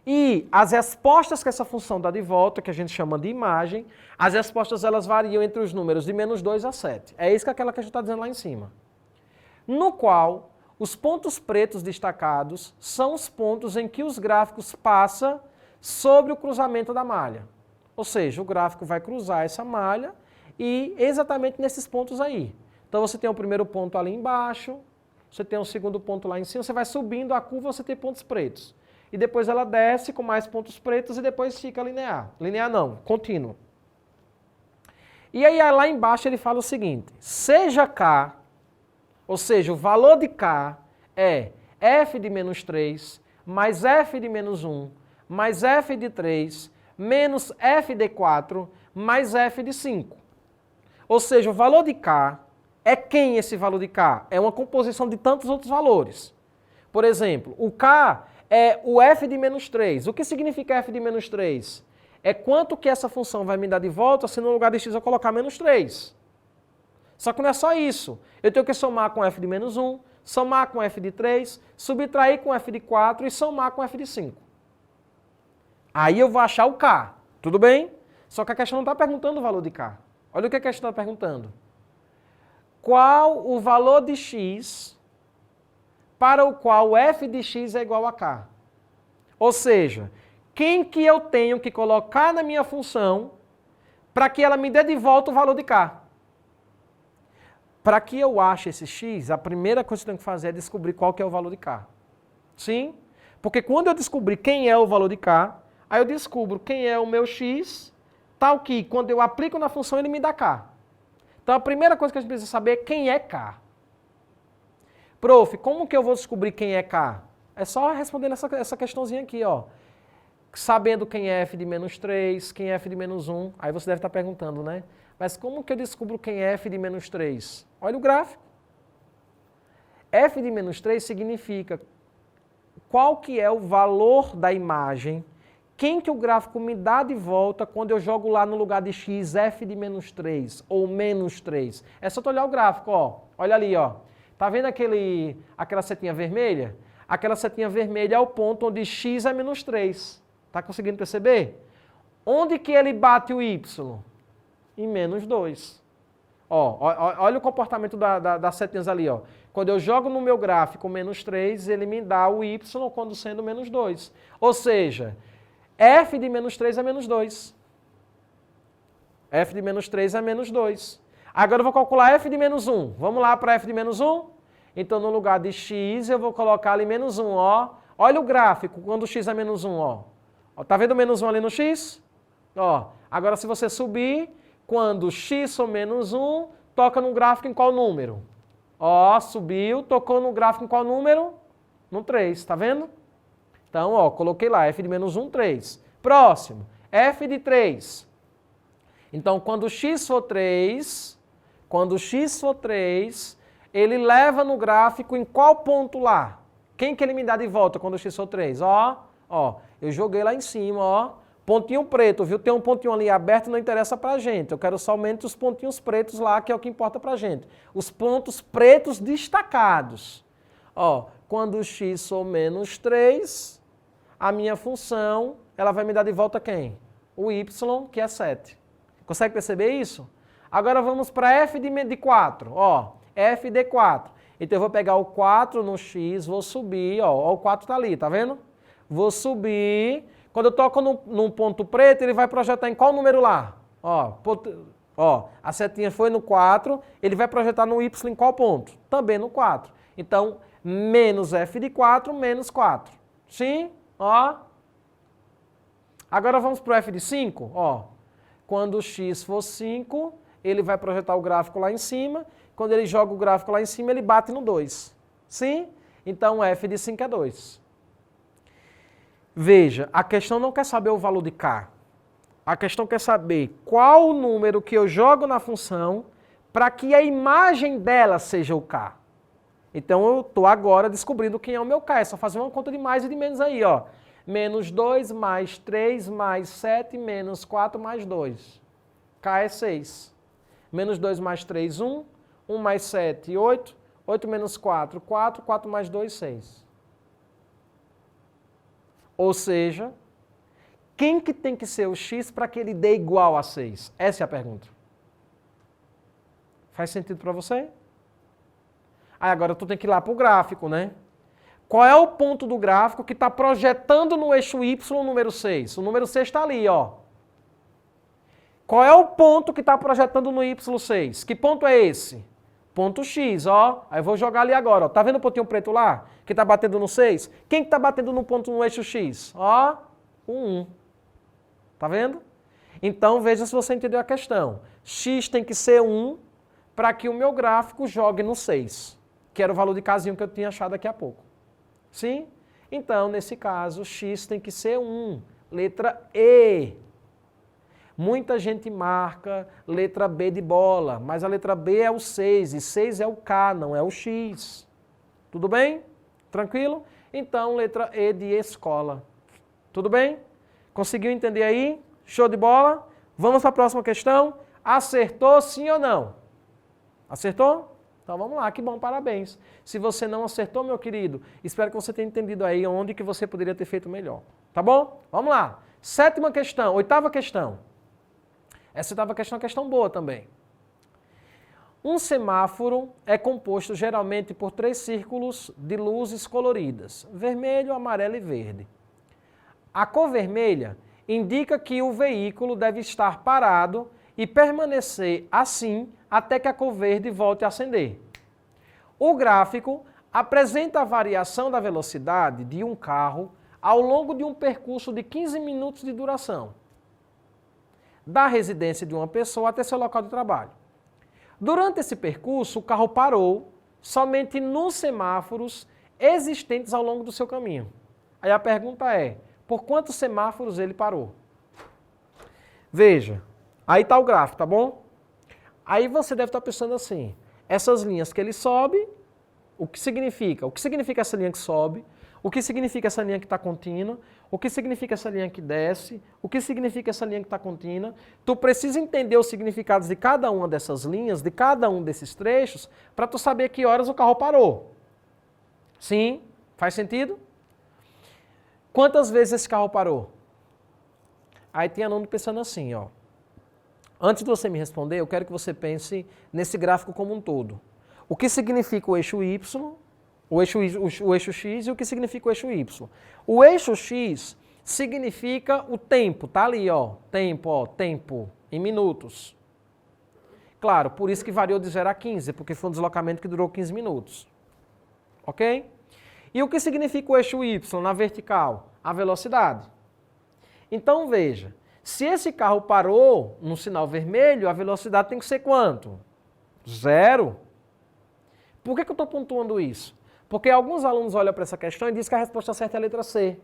E as respostas que essa função dá de volta, que a gente chama de imagem, as respostas elas variam entre os números de -2 a 7. É isso que aquela que a gente está dizendo lá em cima. No qual, os pontos pretos destacados são os pontos em que os gráficos passam sobre o cruzamento da malha. Ou seja, o gráfico vai cruzar essa malha e exatamente nesses pontos aí. Então você tem o primeiro ponto ali embaixo, você tem o segundo ponto lá em cima, você vai subindo a curva, você tem pontos pretos. E depois ela desce com mais pontos pretos e depois fica linear. Linear não, contínuo. E aí lá embaixo ele fala o seguinte, seja K, ou seja, o valor de K é f de -3 mais f de -1 mais f de 3 menos f de 4 mais f de 5. Ou seja, o valor de K é quem esse valor de K? É uma composição de tantos outros valores. Por exemplo, o K é o f de -3. O que significa f de -3? É quanto que essa função vai me dar de volta se no lugar de x eu colocar -3. Só que não é só isso. Eu tenho que somar com f de -1, somar com f de 3, subtrair com f de 4 e somar com f de 5. Aí eu vou achar o K. Tudo bem? Só que a questão não está perguntando o valor de K. Olha o que a questão está perguntando. Qual o valor de x para o qual f de x é igual a k? Ou seja, quem que eu tenho que colocar na minha função para que ela me dê de volta o valor de k? Para que eu ache esse x, a primeira coisa que eu tenho que fazer é descobrir qual que é o valor de k. Sim? Porque quando eu descobrir quem é o valor de k, aí eu descubro quem é o meu x, tal que quando eu aplico na função ele me dá k. Então a primeira coisa que a gente precisa saber é quem é k. Prof, como que eu vou descobrir quem é k? É só respondendo essa questãozinha aqui, ó. Sabendo quem é f de -3, quem é f de -1, aí você deve estar perguntando, né? Mas como que eu descubro quem é f de -3? Olha o gráfico. F de -3 significa qual que é o valor da imagem quem que o gráfico me dá de volta quando eu jogo lá no lugar de x, f de menos 3 ou menos 3? É só tu olhar o gráfico, ó. Olha ali, ó. Tá vendo aquela setinha vermelha? Aquela setinha vermelha é o ponto onde x é menos 3. Tá conseguindo perceber? Onde que ele bate o y? Em menos 2. Ó, olha o comportamento das setinhas ali, ó. Quando eu jogo no meu gráfico menos 3, ele me dá o y quando sendo menos 2. Ou seja, f de menos 3 é menos 2. F de menos 3 é menos 2. Agora eu vou calcular f de menos 1. Vamos lá para f de menos 1? Então, no lugar de x, eu vou colocar ali menos 1, ó. Olha o gráfico quando x é menos 1, ó. Tá vendo o menos 1 ali no x? Ó, agora se você subir, quando x for menos 1, toca no gráfico em qual número? Ó, subiu, tocou no gráfico em qual número? No 3, tá vendo? Então, ó, coloquei lá, f de menos 1, 3. Próximo, f de 3. Então, quando x for 3, ele leva no gráfico em qual ponto lá? Quem que ele me dá de volta quando x for 3? Ó, eu joguei lá em cima, ó. Pontinho preto, viu? Tem um pontinho ali aberto, não interessa pra gente. Eu quero somente os pontinhos pretos lá, que é o que importa pra gente. Os pontos pretos destacados. Ó, quando x for menos 3, a minha função, ela vai me dar de volta quem? O y, que é 7. Consegue perceber isso? Agora vamos para f de 4. Ó, f de 4. Então eu vou pegar o 4 no x, vou subir, ó, o 4 tá ali, tá vendo? Vou subir. Quando eu toco num ponto preto, ele vai projetar em qual número lá? Ó, a setinha foi no 4, ele vai projetar no y em qual ponto? Também no 4. Então, menos f de 4, menos 4. Sim? Ó. Agora vamos para o f de 5, ó. Quando x for 5, ele vai projetar o gráfico lá em cima. Quando ele joga o gráfico lá em cima, ele bate no 2. Sim? Então, f de 5 é 2. Veja, a questão não quer saber o valor de k. A questão quer saber qual o número que eu jogo na função para que a imagem dela seja o k. Então, eu estou agora descobrindo quem é o meu k. É só fazer uma conta de mais e de menos aí, ó. Menos 2 mais 3 mais 7 menos 4 mais 2. K é 6. Menos 2 mais 3, 1. 1 mais 7, 8. 8 menos 4, 4. 4 mais 2, 6. Ou seja, quem que tem que ser o x para que ele dê igual a 6? Essa é a pergunta. Faz sentido para você? Aí agora tu tem que ir lá para o gráfico, né? Qual é o ponto do gráfico que está projetando no eixo y o número 6? O número 6 está ali, ó. Qual é o ponto que está projetando no y6? Que ponto é esse? Ponto x, ó. Aí eu vou jogar ali agora, ó. Tá vendo o pontinho preto lá? Que está batendo no 6? Quem que está batendo no ponto no eixo x? Ó, o 1. Tá vendo? Então veja se você entendeu a questão. X tem que ser 1 para que o meu gráfico jogue no 6, que era o valor de casinho que eu tinha achado daqui a pouco. Sim? Então, nesse caso, x tem que ser 1. Letra E. Muita gente marca letra B de bola, mas a letra B é o 6, e 6 é o K, não é o X. Tudo bem? Tranquilo? Então, letra E de escola. Tudo bem? Conseguiu entender aí? Show de bola? Vamos para a próxima questão. Acertou sim ou não? Acertou? Então vamos lá, que bom, parabéns. Se você não acertou, meu querido, espero que você tenha entendido aí onde que você poderia ter feito melhor. Tá bom? Vamos lá. Sétima questão, oitava questão. Essa oitava questão é uma questão boa também. Um semáforo é composto geralmente por 3 círculos de luzes coloridas, vermelho, amarelo e verde. A cor vermelha indica que o veículo deve estar parado e permanecer assim até que a cor verde volte a acender. O gráfico apresenta a variação da velocidade de um carro ao longo de um percurso de 15 minutos de duração, da residência de uma pessoa até seu local de trabalho. Durante esse percurso, o carro parou somente nos semáforos existentes ao longo do seu caminho. Aí a pergunta é, por quantos semáforos ele parou? Veja, aí está o gráfico, tá bom? Aí você deve estar pensando assim, essas linhas que ele sobe, o que significa? O que significa essa linha que sobe? O que significa essa linha que está contínua? O que significa essa linha que desce? O que significa essa linha que está contínua? Tu precisa entender os significados de cada uma dessas linhas, de cada um desses trechos, para tu saber que horas o carro parou. Sim? Faz sentido? Quantas vezes esse carro parou? Aí tem aluno pensando assim, ó. Antes de você me responder, eu quero que você pense nesse gráfico como um todo. O que significa o eixo Y, o eixo X e o que significa o eixo Y? O eixo X significa o tempo, tá ali, ó. Tempo, em minutos. Claro, por isso que variou de 0 a 15, porque foi um deslocamento que durou 15 minutos. Ok? E o que significa o eixo Y na vertical? A velocidade. Então veja, se esse carro parou no sinal vermelho, a velocidade tem que ser quanto? 0. Por que eu estou pontuando isso? Porque alguns alunos olham para essa questão e dizem que a resposta certa é a letra C.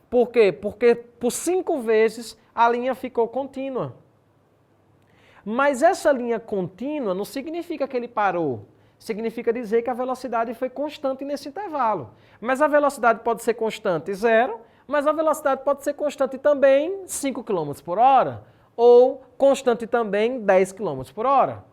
Por quê? Porque por 5 vezes a linha ficou contínua. Mas essa linha contínua não significa que ele parou. Significa dizer que a velocidade foi constante nesse intervalo. Mas a velocidade pode ser constante 0, mas a velocidade pode ser constante também 5 km por hora, ou constante também 10 km por hora.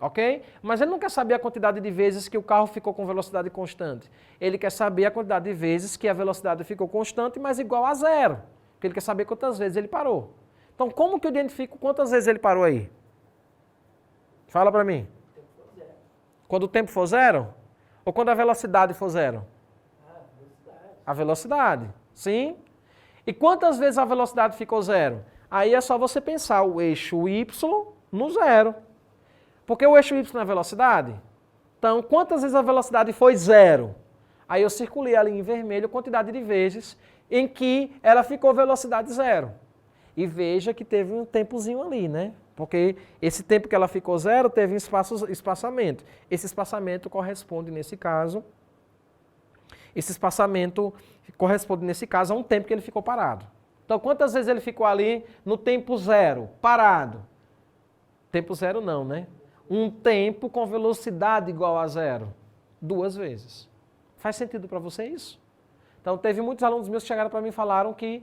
Ok? Mas ele não quer saber a quantidade de vezes que o carro ficou com velocidade constante. Ele quer saber a quantidade de vezes que a velocidade ficou constante, mas igual a 0. Porque ele quer saber quantas vezes ele parou. Então, como que eu identifico quantas vezes ele parou aí? Fala para mim. Quando o tempo for 0? Ou quando a velocidade for 0? A velocidade. Sim? E quantas vezes a velocidade ficou 0? Aí é só você pensar o eixo Y no 0. Porque o eixo Y é a velocidade. Então, quantas vezes a velocidade foi 0? Aí eu circulei ali em vermelho a quantidade de vezes em que ela ficou velocidade 0. E veja que teve um tempozinho ali, né? Porque esse tempo que ela ficou 0 teve um espaçamento. Esse espaçamento corresponde, nesse caso, a um tempo que ele ficou parado. Então, quantas vezes ele ficou ali no tempo 0, parado? Tempo 0 não, né? Um tempo com velocidade igual a 0. 2 vezes. Faz sentido para você isso? Então, teve muitos alunos meus que chegaram para mim e falaram que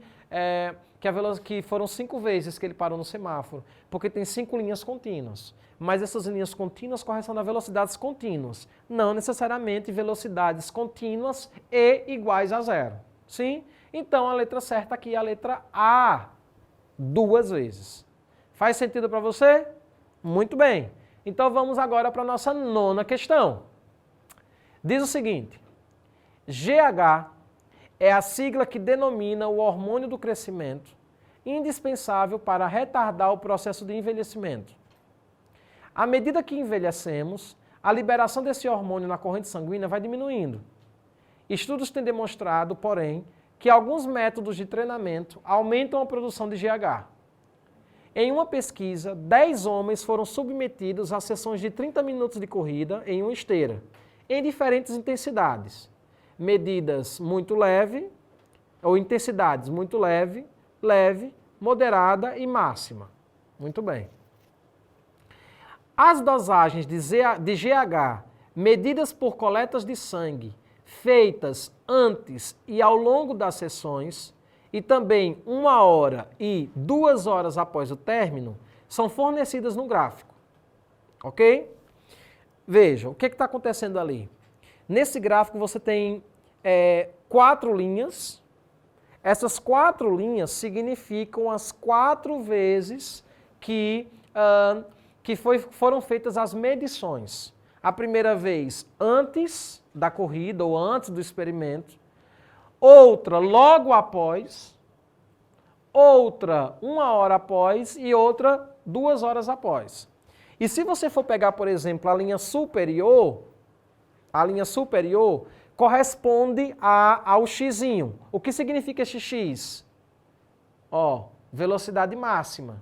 foram 5 vezes que ele parou no semáforo, porque tem 5 linhas contínuas. Mas essas linhas contínuas correspondem a velocidades contínuas, não necessariamente velocidades contínuas e iguais a 0. Sim? Então, a letra certa aqui é a letra A, 2 vezes. Faz sentido para você? Muito bem. Então, vamos agora para a nossa 9ª questão. Diz o seguinte: GH é a sigla que denomina o hormônio do crescimento, indispensável para retardar o processo de envelhecimento. À medida que envelhecemos, a liberação desse hormônio na corrente sanguínea vai diminuindo. Estudos têm demonstrado, porém, que alguns métodos de treinamento aumentam a produção de GH. Em uma pesquisa, 10 homens foram submetidos a sessões de 30 minutos de corrida em uma esteira, em diferentes intensidades. Medidas muito leve, ou intensidades muito leve, moderada e máxima. Muito bem. As dosagens de GH medidas por coletas de sangue feitas antes e ao longo das sessões e também 1 hora e 2 horas após o término são fornecidas no gráfico. Ok? Veja, o que está acontecendo ali? Nesse gráfico você tem 4 linhas. Essas 4 linhas significam as 4 vezes que foram feitas as medições. A primeira vez antes da corrida ou antes do experimento, outra logo após, outra 1 hora após e outra 2 horas após. E se você for pegar, por exemplo, a linha superior corresponde ao xzinho. O que significa esse x? Velocidade máxima.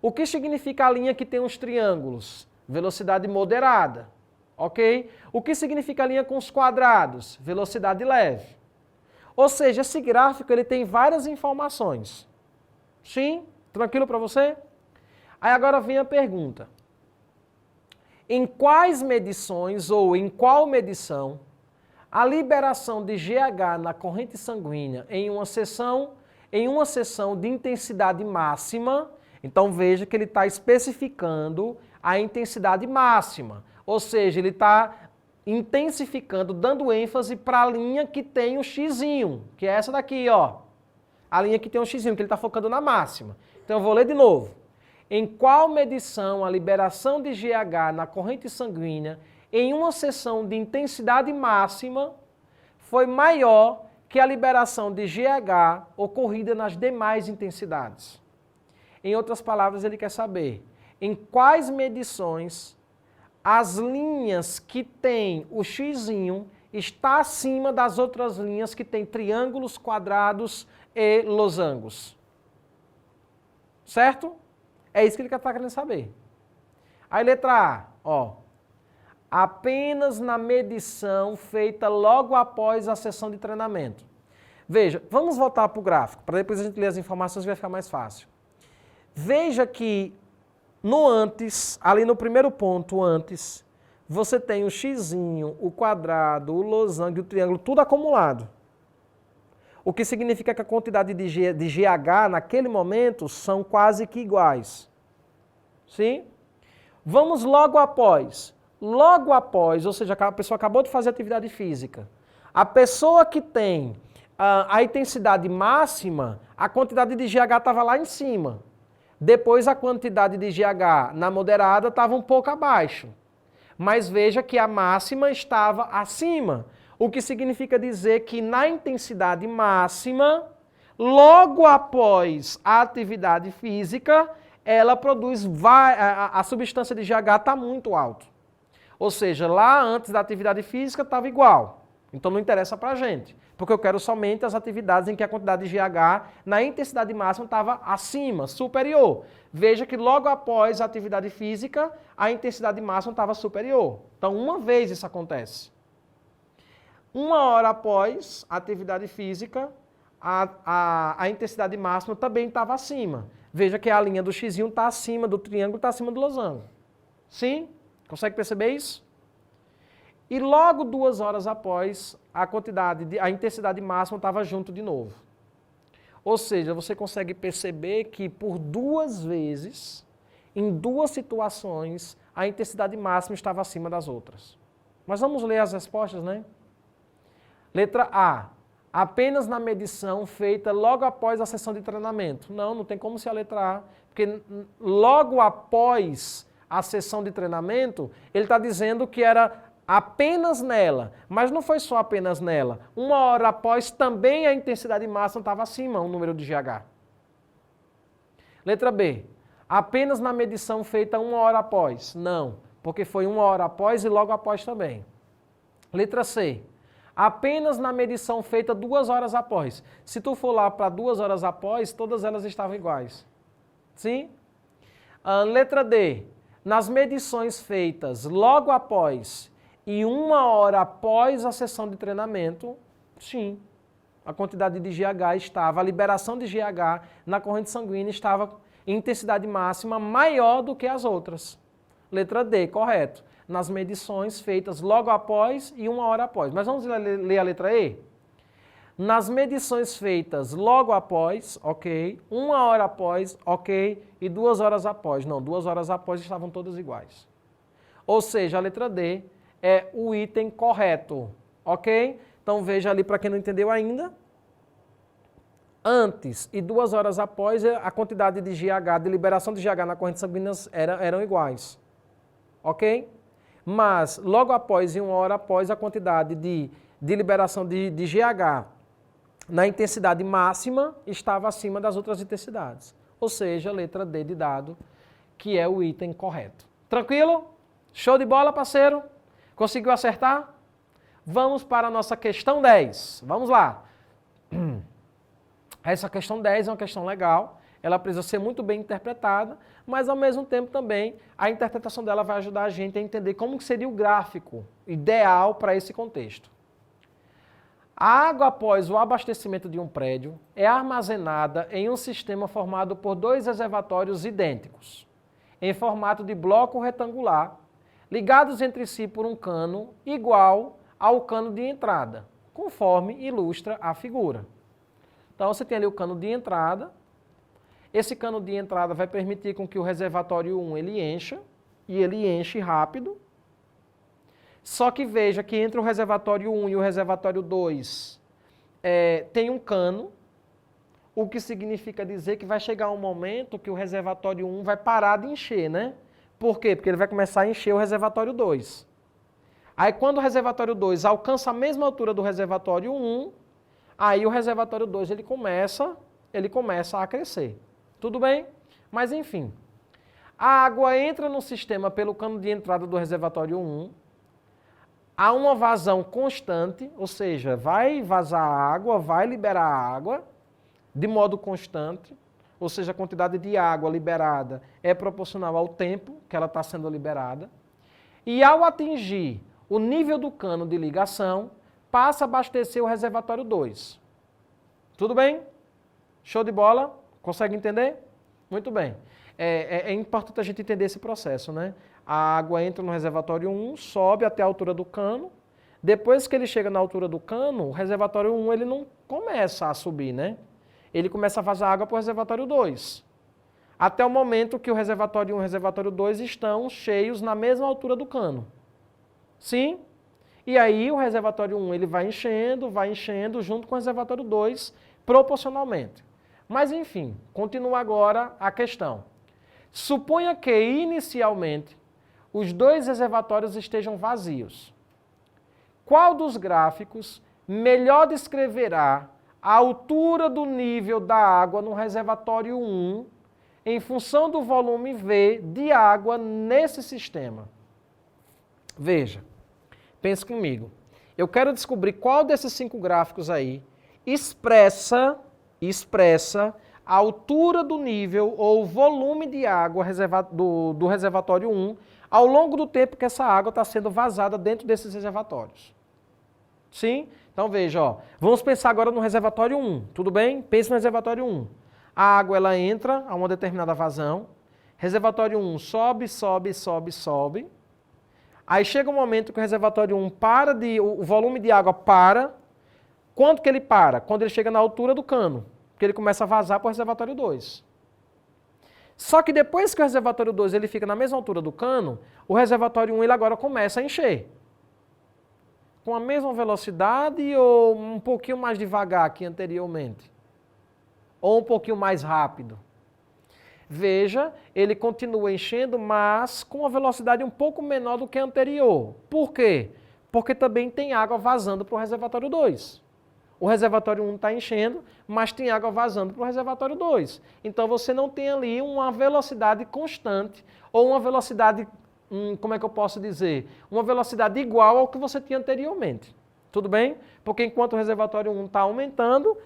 O que significa a linha que tem os triângulos? Velocidade moderada. Ok? O que significa a linha com os quadrados? Velocidade leve. Ou seja, esse gráfico ele tem várias informações. Sim? Tranquilo para você? Aí agora vem a pergunta. Em quais medições ou em qual medição a liberação de GH na corrente sanguínea em uma sessão de intensidade máxima, então veja que ele está especificando a intensidade máxima, ou seja, ele está intensificando, dando ênfase para a linha que tem o xizinho, que é essa daqui, ó. A linha que tem o xizinho, que ele está focando na máxima. Então eu vou ler de novo. Em qual medição a liberação de GH na corrente sanguínea em uma sessão de intensidade máxima foi maior que a liberação de GH ocorrida nas demais intensidades? Em outras palavras, ele quer saber em quais medições as linhas que tem o xizinho está acima das outras linhas que tem triângulos, quadrados e losangos. Certo? É isso que ele está querendo saber. Aí letra A, ó. Apenas na medição feita logo após a sessão de treinamento. Veja, vamos voltar para o gráfico, para depois a gente ler as informações e vai ficar mais fácil. Veja que no antes, ali no primeiro ponto antes, você tem o xizinho, o quadrado, o losango e o triângulo, tudo acumulado. O que significa que a quantidade de GH naquele momento são quase que iguais. Sim? Vamos logo após. Logo após, ou seja, a pessoa acabou de fazer atividade física. A pessoa que tem a intensidade máxima, a quantidade de GH estava lá em cima. Depois a quantidade de GH na moderada estava um pouco abaixo. Mas veja que a máxima estava acima. O que significa dizer que na intensidade máxima, logo após a atividade física, ela produz, a substância de GH está muito alta. Ou seja, lá antes da atividade física estava igual. Então não interessa para a gente, porque eu quero somente as atividades em que a quantidade de GH na intensidade máxima estava acima, superior. Veja que logo após a atividade física, a intensidade máxima estava superior. Então uma vez isso acontece. 1 hora após a atividade física, a intensidade máxima também estava acima. Veja que a linha do xizinho está acima do triângulo, está acima do losango. Sim? Consegue perceber isso? E logo 2 horas após, a intensidade máxima estava junto de novo. Ou seja, você consegue perceber que por 2 vezes, em 2 situações, a intensidade máxima estava acima das outras. Mas vamos ler as respostas, né? Letra A. Apenas na medição feita logo após a sessão de treinamento. Não tem como ser a letra A, porque logo após a sessão de treinamento, ele está dizendo que era apenas nela, mas não foi só apenas nela. 1 hora após, também a intensidade máxima estava acima, o número de GH. Letra B. Apenas na medição feita 1 hora após. Não, porque foi 1 hora após e logo após também. Letra C. Apenas na medição feita 2 horas após. Se tu for lá para 2 horas após, todas elas estavam iguais. Sim? Letra D. Nas medições feitas logo após e 1 hora após a sessão de treinamento, sim, a quantidade de GH estava, a liberação de GH na corrente sanguínea estava em intensidade máxima maior do que as outras. Letra D, correto. Nas medições feitas logo após e 1 hora após. Mas vamos ler a letra E? Nas medições feitas logo após, ok. 1 hora após, ok. E 2 horas após. Não, 2 horas após estavam todas iguais. Ou seja, a letra D é o item correto, ok? Então veja ali para quem não entendeu ainda. Antes e 2 horas após, a quantidade de GH, de liberação de GH na corrente sanguínea eram iguais, ok? Mas logo após e 1 hora após, a quantidade de liberação de GH na intensidade máxima estava acima das outras intensidades. Ou seja, a letra D de dado, que é o item correto. Tranquilo? Show de bola, parceiro? Conseguiu acertar? Vamos para a nossa questão 10. Vamos lá. Essa questão 10 é uma questão legal. Ela precisa ser muito bem interpretada, mas ao mesmo tempo também a interpretação dela vai ajudar a gente a entender como que seria o gráfico ideal para esse contexto. A água após o abastecimento de um prédio é armazenada em um sistema formado por 2 reservatórios idênticos, em formato de bloco retangular, ligados entre si por um cano igual ao cano de entrada, conforme ilustra a figura. Então você tem ali o cano de entrada. Esse cano de entrada vai permitir com que o reservatório 1 ele encha, e ele enche rápido. Só que veja que entre o reservatório 1 e o reservatório 2 tem um cano, o que significa dizer que vai chegar um momento que o reservatório 1 vai parar de encher, né? Por quê? Porque ele vai começar a encher o reservatório 2. Aí quando o reservatório 2 alcança a mesma altura do reservatório 1, aí o reservatório 2 ele começa a crescer. Tudo bem? Mas enfim, a água entra no sistema pelo cano de entrada do reservatório 1, há uma vazão constante, ou seja, vai vazar água, vai liberar água de modo constante, ou seja, a quantidade de água liberada é proporcional ao tempo que ela está sendo liberada, e ao atingir o nível do cano de ligação, passa a abastecer o reservatório 2. Tudo bem? Show de bola? Consegue entender? Muito bem. É importante a gente entender esse processo, né? A água entra no reservatório 1, sobe até a altura do cano. Depois que ele chega na altura do cano, o reservatório 1 ele não começa a subir, né? Ele começa a vazar água para o reservatório 2. Até o momento que o reservatório 1 e o reservatório 2 estão cheios na mesma altura do cano. Sim? E aí o reservatório 1 ele vai enchendo junto com o reservatório 2, proporcionalmente. Mas enfim, continua agora a questão. Suponha que inicialmente os dois reservatórios estejam vazios. Qual dos gráficos melhor descreverá a altura do nível da água no reservatório 1 em função do volume V de água nesse sistema? Veja, pense comigo. Eu quero descobrir qual desses 5 gráficos aí expressa a altura do nível ou volume de água do reservatório 1 ao longo do tempo que essa água está sendo vazada dentro desses reservatórios. Sim? Então veja, ó, vamos pensar agora no reservatório 1, tudo bem? Pense no reservatório 1. A água ela entra a uma determinada vazão, reservatório 1 sobe. Aí chega um momento que o reservatório 1 o volume de água para. Quando que ele para? Quando ele chega na altura do cano, porque ele começa a vazar para o reservatório 2. Só que depois que o reservatório 2 ele fica na mesma altura do cano, o reservatório 1 ele agora começa a encher. Com a mesma velocidade ou um pouquinho mais devagar que anteriormente? Ou um pouquinho mais rápido? Veja, ele continua enchendo, mas com uma velocidade um pouco menor do que a anterior. Por quê? Porque também tem água vazando para o reservatório 2. O reservatório 1 está enchendo, mas tem água vazando para o reservatório 2. Então você não tem ali uma velocidade constante ou uma velocidade, como é que eu posso dizer? Uma velocidade igual ao que você tinha anteriormente. Tudo bem? Porque enquanto o reservatório 1 está aumentando,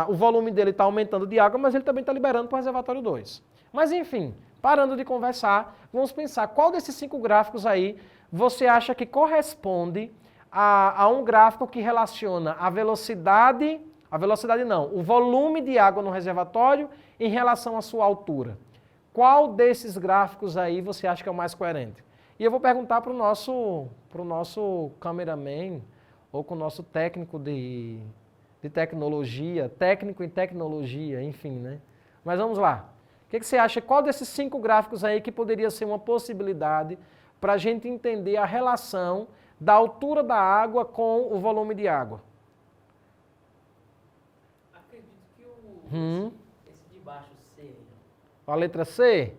o volume dele está aumentando de água, mas ele também está liberando para o reservatório 2. Mas enfim, parando de conversar, vamos pensar qual desses 5 gráficos aí você acha que corresponde a um gráfico que relaciona o volume de água no reservatório em relação à sua altura. Qual desses gráficos aí você acha que é o mais coerente? E eu vou perguntar para o nosso cameraman, ou com o nosso técnico de tecnologia, técnico em tecnologia, enfim, né? Mas vamos lá. O que você acha? Qual desses 5 gráficos aí que poderia ser uma possibilidade para a gente entender a relação da altura da água com o volume de água? Acredito que esse de baixo C. A letra C?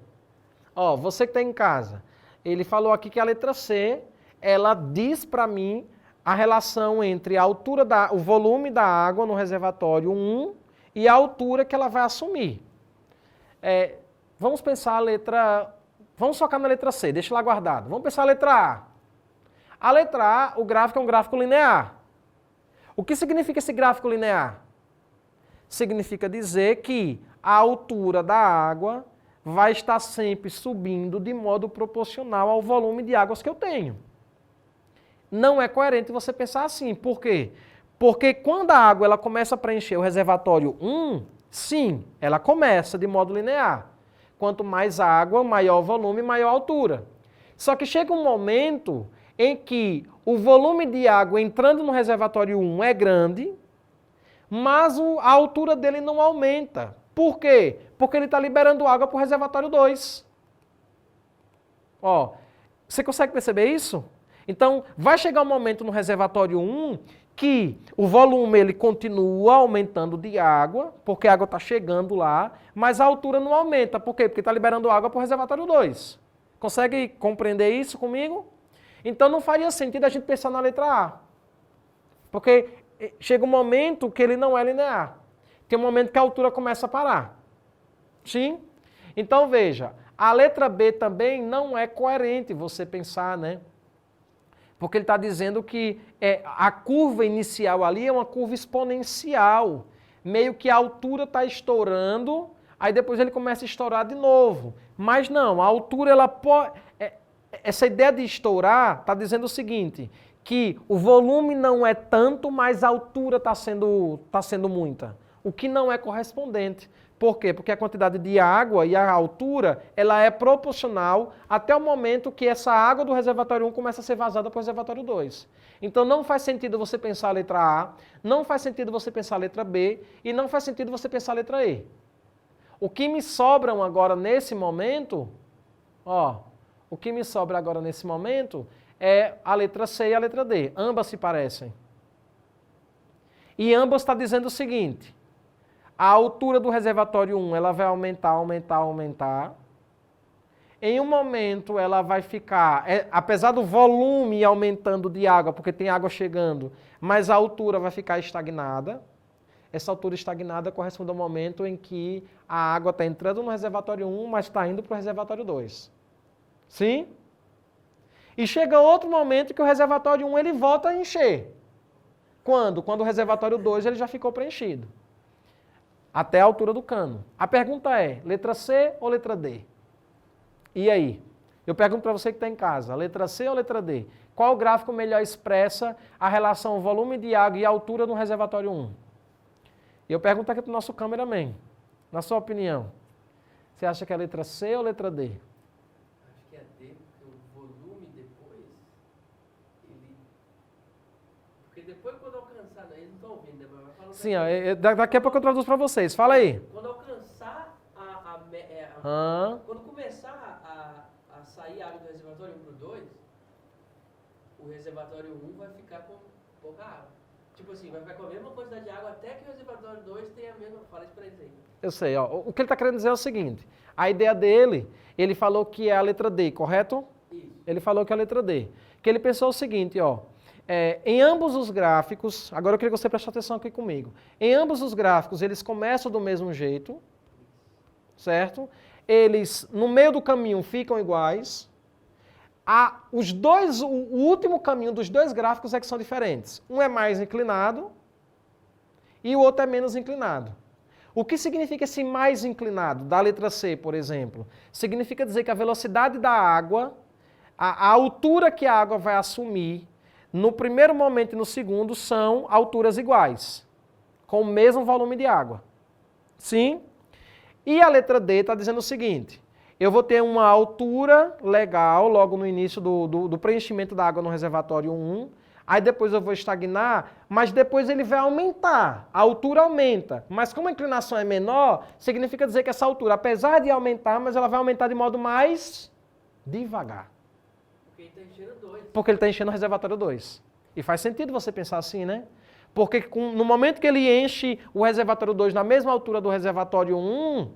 Ó, você que está em casa, ele falou aqui que a letra C, ela diz para mim a relação entre a altura o volume da água no reservatório 1 e a altura que ela vai assumir. Vamos pensar a letra... Vamos focar na letra C, deixa lá guardado. Vamos pensar a letra A. A letra A, o gráfico é um gráfico linear. O que significa esse gráfico linear? Significa dizer que a altura da água vai estar sempre subindo de modo proporcional ao volume de águas que eu tenho. Não é coerente você pensar assim. Por quê? Porque quando a água ela começa a preencher o reservatório 1, sim, ela começa de modo linear. Quanto mais água, maior o volume, maior a altura. Só que chega um momento em que o volume de água entrando no reservatório 1 é grande, mas a altura dele não aumenta. Por quê? Porque ele está liberando água para o reservatório 2. Ó, você consegue perceber isso? Então, vai chegar um momento no reservatório 1 que o volume ele continua aumentando de água, porque a água está chegando lá, mas a altura não aumenta. Por quê? Porque está liberando água para o reservatório 2. Consegue compreender isso comigo? Então, não faria sentido a gente pensar na letra A. Porque chega um momento que ele não é linear. Tem um momento que a altura começa a parar. Sim? Então, veja, a letra B também não é coerente você pensar, né? Porque ele está dizendo que a curva inicial ali é uma curva exponencial. Meio que a altura está estourando, aí depois ele começa a estourar de novo. Mas não, a altura, ela pode... Essa ideia de estourar está dizendo o seguinte, que o volume não é tanto, mas a altura está sendo muita. O que não é correspondente. Por quê? Porque a quantidade de água e a altura, ela é proporcional até o momento que essa água do reservatório 1 começa a ser vazada para o reservatório 2. Então não faz sentido você pensar a letra A, não faz sentido você pensar a letra B e não faz sentido você pensar a letra E. O que me sobram agora nesse momento, o que me sobra agora nesse momento é a letra C e a letra D. Ambas se parecem. E ambas estão dizendo o seguinte: a altura do reservatório 1 ela vai aumentar. Em um momento ela vai ficar, apesar do volume aumentando de água, porque tem água chegando, mas a altura vai ficar estagnada. Essa altura estagnada corresponde ao momento em que a água está entrando no reservatório 1, mas está indo para o reservatório 2. Sim? E chega outro momento que o reservatório 1 ele volta a encher. Quando? Quando o reservatório 2 ele já ficou preenchido. Até a altura do cano. A pergunta é, letra C ou letra D? E aí? Eu pergunto para você que está em casa, letra C ou letra D? Qual gráfico melhor expressa a relação volume de água e altura no reservatório 1? E eu pergunto aqui para o nosso cameraman, na sua opinião, você acha que é letra C ou letra D? Acho que é D, porque o volume depois, porque depois quando alcançar, eles não estão ouvindo, mas vai falar... Sim, daqui a pouco eu traduzo para vocês, fala aí. Quando alcançar quando começar a sair água do reservatório 1 para o 2, o reservatório 1 vai ficar com pouca água. Tipo assim, vai ficar com a mesma quantidade de água até que o reservatório 2 tenha a mesma... Fala isso para eles aí. Eu sei, o que ele está querendo dizer é o seguinte, a ideia dele, ele falou que é a letra D, correto? Isso. Ele falou que é a letra D. Que ele pensou o seguinte, em ambos os gráficos, agora eu queria que você preste atenção aqui comigo, em ambos os gráficos eles começam do mesmo jeito, certo? Eles, no meio do caminho, ficam iguais. O último caminho dos dois gráficos é que são diferentes. Um é mais inclinado e o outro é menos inclinado. O que significa esse mais inclinado, da letra C, por exemplo? Significa dizer que a velocidade da água, a altura que a água vai assumir, no primeiro momento e no segundo, são alturas iguais, com o mesmo volume de água. Sim? E a letra D está dizendo o seguinte: eu vou ter uma altura legal logo no início do preenchimento da água no reservatório 1, aí depois eu vou estagnar, mas depois ele vai aumentar, a altura aumenta, mas como a inclinação é menor, significa dizer que essa altura, apesar de aumentar, mas ela vai aumentar de modo mais devagar. Porque ele está enchendo 2. Porque ele está enchendo o reservatório 2. E faz sentido você pensar assim, né? Porque no momento que ele enche o reservatório 2 na mesma altura do reservatório 1,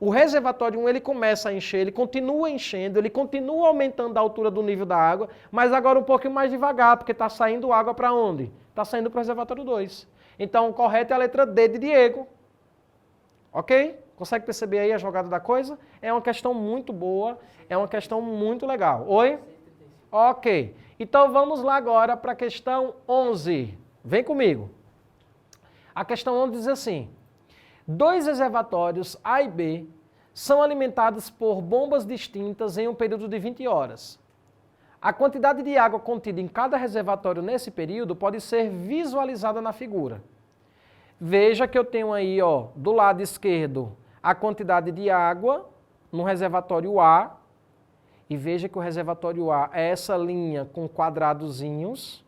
o reservatório 1 ele começa a encher, ele continua enchendo, ele continua aumentando a altura do nível da água, mas agora um pouquinho mais devagar, porque está saindo água para onde? Está saindo para o reservatório 2. Então o correto é a letra D de Diego. Ok? Consegue perceber aí a jogada da coisa? É uma questão muito boa, é uma questão muito legal. Oi? Ok. Então vamos lá agora para a questão 11. Vem comigo. A questão 11 diz assim: dois reservatórios A e B são alimentados por bombas distintas em um período de 20 horas. A quantidade de água contida em cada reservatório nesse período pode ser visualizada na figura. Veja que eu tenho aí, do lado esquerdo, a quantidade de água no reservatório A E veja que o reservatório A é essa linha com quadradozinhos.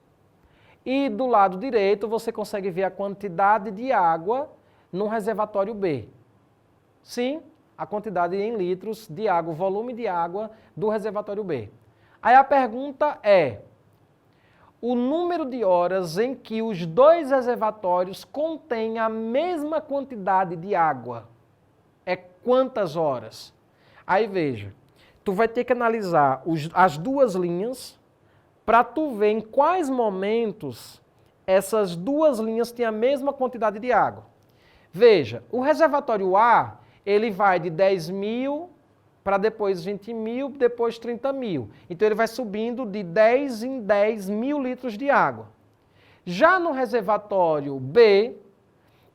E do lado direito você consegue ver a quantidade de água no reservatório B. Sim, a quantidade em litros de água, o volume de água do reservatório B. Aí a pergunta é, o número de horas em que os dois reservatórios contêm a mesma quantidade de água é quantas horas? Aí veja, tu vai ter que analisar as duas linhas para tu ver em quais momentos essas duas linhas têm a mesma quantidade de água. Veja, o reservatório A, ele vai de 10.000 para depois 20.000, depois 30.000. Então ele vai subindo de 10 em 10.000 litros de água. Já no reservatório B,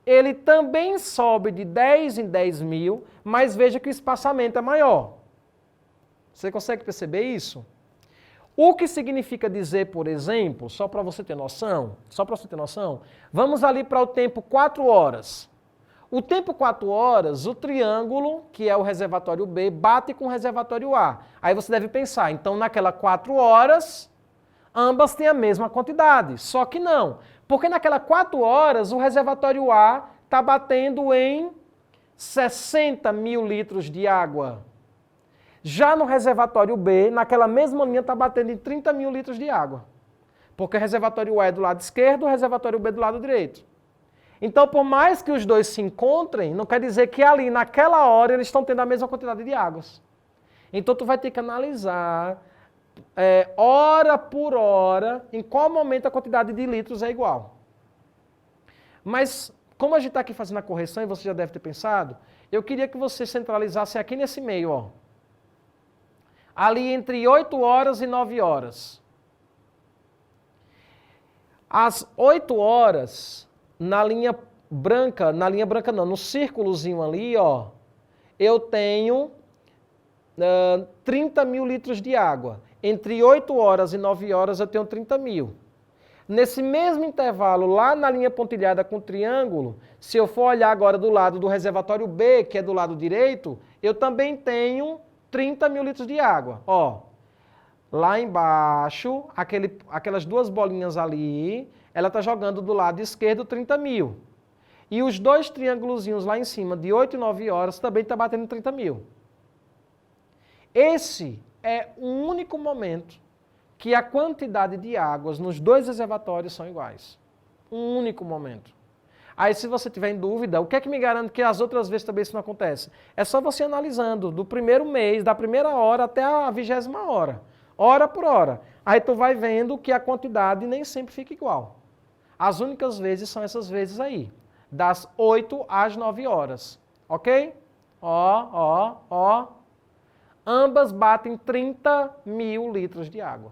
ele também sobe de 10 em 10.000, mas veja que o espaçamento é maior. Você consegue perceber isso? O que significa dizer, por exemplo, só para você ter noção, vamos ali para o tempo 4 horas. O tempo 4 horas, o triângulo, que é o reservatório B, bate com o reservatório A. Aí você deve pensar, então naquela 4 horas, ambas têm a mesma quantidade. Só que não, porque naquela 4 horas o reservatório A está batendo em 60.000 litros de água. Já no reservatório B, naquela mesma linha, está batendo em 30.000 litros de água. Porque o reservatório A é do lado esquerdo, o reservatório B é do lado direito. Então, por mais que os dois se encontrem, não quer dizer que ali, naquela hora, eles estão tendo a mesma quantidade de águas. Então, tu vai ter que analisar, hora por hora, em qual momento a quantidade de litros é igual. Mas, como a gente está aqui fazendo a correção, e você já deve ter pensado, eu queria que você centralizasse aqui nesse meio, ó. Ali entre 8 horas e 9 horas. Às 8 horas, na linha branca não, no círculozinho ali, ó, eu tenho 30.000 litros de água. Entre 8 horas e 9 horas eu tenho 30.000. Nesse mesmo intervalo, lá na linha pontilhada com o triângulo, se eu for olhar agora do lado do reservatório B, que é do lado direito, eu também tenho 30.000 litros de água. Ó, lá embaixo, aquelas duas bolinhas ali, ela está jogando do lado esquerdo 30.000. E os dois triângulozinhos lá em cima, de 8 e 9 horas, também está batendo 30.000. Esse é o único momento que a quantidade de águas nos dois reservatórios são iguais. Um único momento. Aí, se você tiver em dúvida, o que é que me garante que as outras vezes também isso não acontece? É só você analisando do primeiro mês, da primeira hora até a 20ª hora. Hora por hora. Aí tu vai vendo que a quantidade nem sempre fica igual. As únicas vezes são essas vezes aí. Das 8 às 9 horas. Ok? Ó. Ambas batem 30.000 litros de água.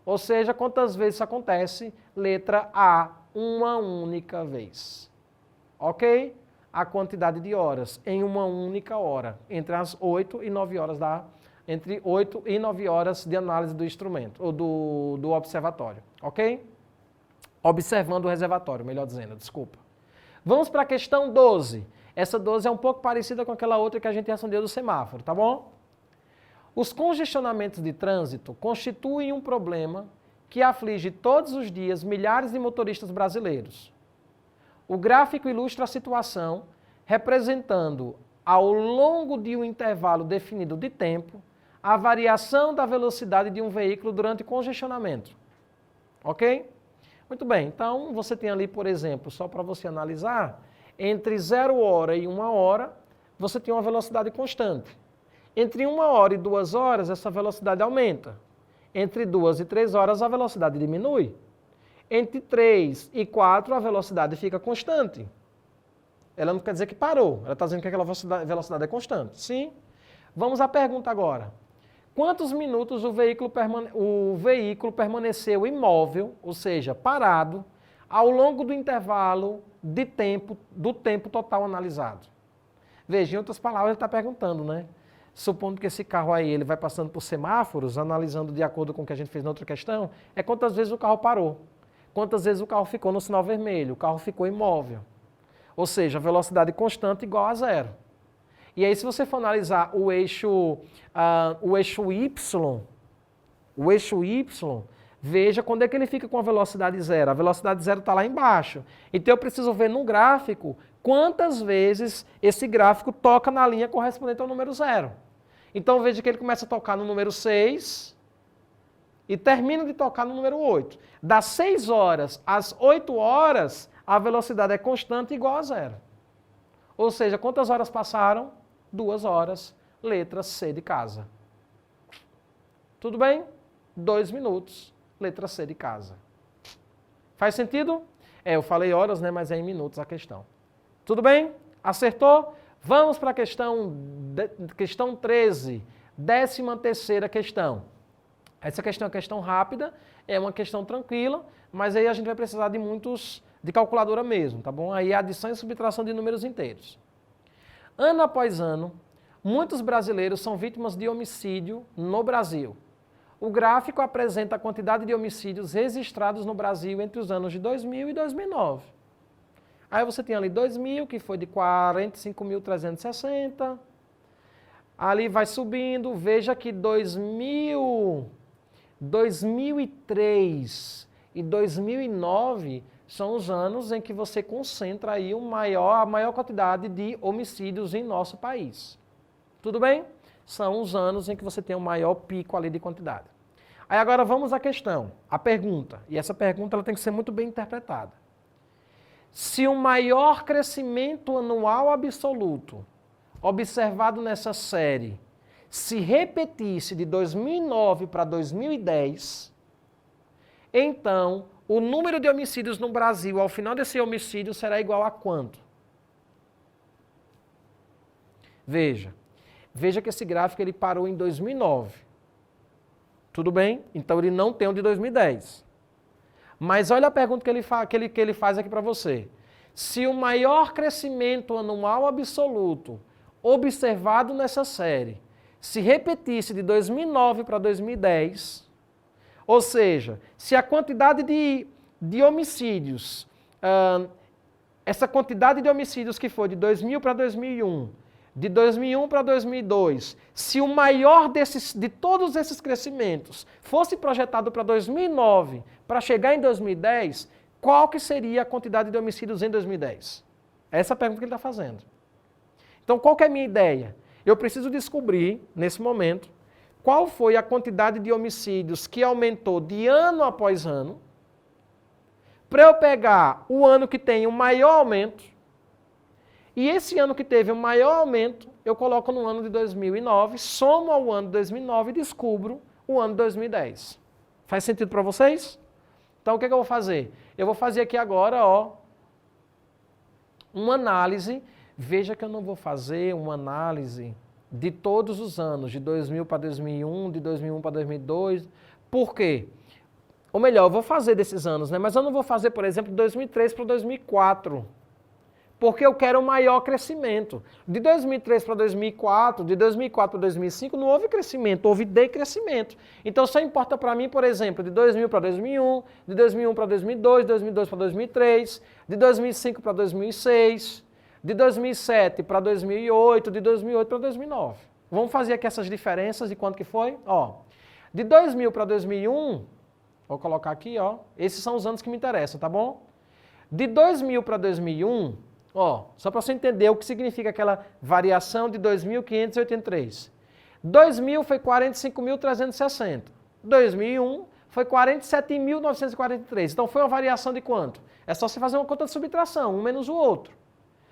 Ou seja, quantas vezes isso acontece? Letra A, uma única vez. Ok? A quantidade de horas em uma única hora, entre as 8 e 9 horas entre 8 e 9 horas de análise do instrumento, ou do observatório. Ok? Observando o reservatório, melhor dizendo, desculpa. Vamos para a questão 12. Essa 12 é um pouco parecida com aquela outra que a gente respondeu do semáforo, tá bom? Os congestionamentos de trânsito constituem um problema que aflige todos os dias milhares de motoristas brasileiros. O gráfico ilustra a situação, representando, ao longo de um intervalo definido de tempo, a variação da velocidade de um veículo durante congestionamento. Ok? Muito bem, então você tem ali, por exemplo, só para você analisar, entre 0 hora e 1 hora, você tem uma velocidade constante. Entre 1 hora e 2 horas, essa velocidade aumenta. Entre 2 e 3 horas, a velocidade diminui. Entre 3 e 4, a velocidade fica constante. Ela não quer dizer que parou, ela está dizendo que aquela velocidade é constante. Sim? Vamos à pergunta agora. Quantos minutos o veículo permaneceu imóvel, ou seja, parado, ao longo do intervalo de tempo, do tempo total analisado? Veja, em outras palavras, ele está perguntando, né? Supondo que esse carro aí ele vai passando por semáforos, analisando de acordo com o que a gente fez na outra questão, é quantas vezes o carro parou. Quantas vezes o carro ficou no sinal vermelho, o carro ficou imóvel. Ou seja, velocidade constante igual a 0. E aí, se você for analisar o eixo Y, veja quando é que ele fica com a velocidade zero. A velocidade zero está lá embaixo. Então, eu preciso ver no gráfico quantas vezes esse gráfico toca na linha correspondente ao número zero. Então, veja que ele começa a tocar no número 6 e termina de tocar no número 8. Das 6 horas às 8 horas, a velocidade é constante igual a zero. Ou seja, quantas horas passaram? 2 horas, letra C de casa. Tudo bem? 2 minutos, letra C de casa. Faz sentido? Eu falei horas, né? Mas é em minutos a questão. Tudo bem? Acertou? Vamos para a questão 13, 13ª questão. Essa questão é uma questão rápida, é uma questão tranquila, mas aí a gente vai precisar de calculadora mesmo, tá bom? Aí é adição e subtração de números inteiros. Ano após ano, muitos brasileiros são vítimas de homicídio no Brasil. O gráfico apresenta a quantidade de homicídios registrados no Brasil entre os anos de 2000 e 2009. Aí você tem ali 2000, que foi de 45.360. Ali vai subindo, veja que 2003 e 2009 são os anos em que você concentra aí a maior quantidade de homicídios em nosso país. Tudo bem? São os anos em que você tem o maior pico ali de quantidade. Aí agora vamos à questão, a pergunta. E essa pergunta ela tem que ser muito bem interpretada. Se o maior crescimento anual absoluto observado nessa série se repetisse de 2009 para 2010, então o número de homicídios no Brasil ao final desse homicídio será igual a quanto? Veja que esse gráfico ele parou em 2009. Tudo bem? Então ele não tem o de 2010. Mas olha a pergunta que ele faz aqui para você. Se o maior crescimento anual absoluto observado nessa série se repetisse de 2009 para 2010, ou seja, se a quantidade de homicídios, essa quantidade de homicídios que foi de 2000 para 2001, de 2001 para 2002, se o maior de todos esses crescimentos fosse projetado para 2009, para chegar em 2010, qual que seria a quantidade de homicídios em 2010? Essa é a pergunta que ele está fazendo. Então, qual que é a minha ideia? Eu preciso descobrir, nesse momento, qual foi a quantidade de homicídios que aumentou de ano após ano, para eu pegar o ano que tem o maior aumento, e esse ano que teve o maior aumento, eu coloco no ano de 2009, somo ao ano de 2009 e descubro o ano de 2010. Faz sentido para vocês? Então, o que eu vou fazer? Eu vou fazer aqui agora, uma análise. Veja que eu não vou fazer uma análise de todos os anos, de 2000 para 2001, de 2001 para 2002. Por quê? Ou melhor, eu vou fazer desses anos, né? Mas eu não vou fazer, por exemplo, de 2003 para 2004. Porque eu quero um maior crescimento. De 2003 para 2004, de 2004 para 2005, não houve crescimento, houve decrescimento. Então só importa para mim, por exemplo, de 2000 para 2001, de 2001 para 2002, de 2002 para 2003, de 2005 para 2006, de 2007 para 2008, de 2008 para 2009. Vamos fazer aqui essas diferenças de quanto que foi? De 2000 para 2001, vou colocar aqui, esses são os anos que me interessam, tá bom? De 2000 para 2001, só para você entender o que significa aquela variação de 2.583. 2000 foi 45.360. 2001 foi 47.943. Então foi uma variação de quanto? É só você fazer uma conta de subtração, um menos o outro.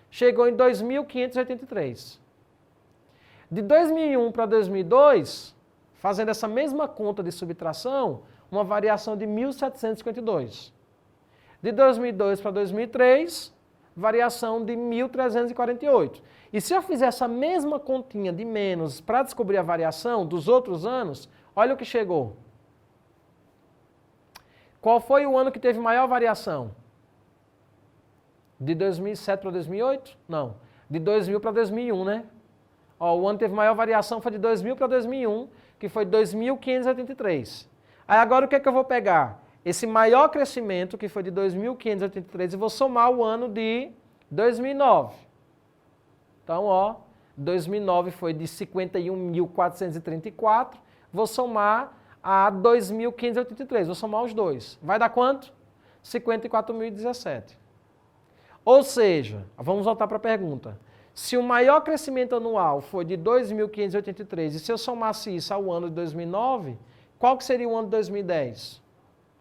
Chegou em 2.583. De 2001 para 2002, fazendo essa mesma conta de subtração, uma variação de 1.752. De 2002 para 2003, variação de 1.348. E se eu fizer essa mesma continha de menos para descobrir a variação dos outros anos, olha o que chegou. Qual foi o ano que teve maior variação? De 2007 para 2008? Não. De 2000 para 2001, né? O ano que teve maior variação foi de 2000 para 2001, que foi 2.583. Aí agora o que é que eu vou pegar? Esse maior crescimento, que foi de 2.583, e vou somar o ano de 2009. Então, 2009 foi de 51.434. Vou somar a 2.583. Vou somar os dois. Vai dar quanto? 54.017. Ou seja, vamos voltar para a pergunta. Se o maior crescimento anual foi de 2.583 e se eu somasse isso ao ano de 2009, qual que seria o ano de 2010?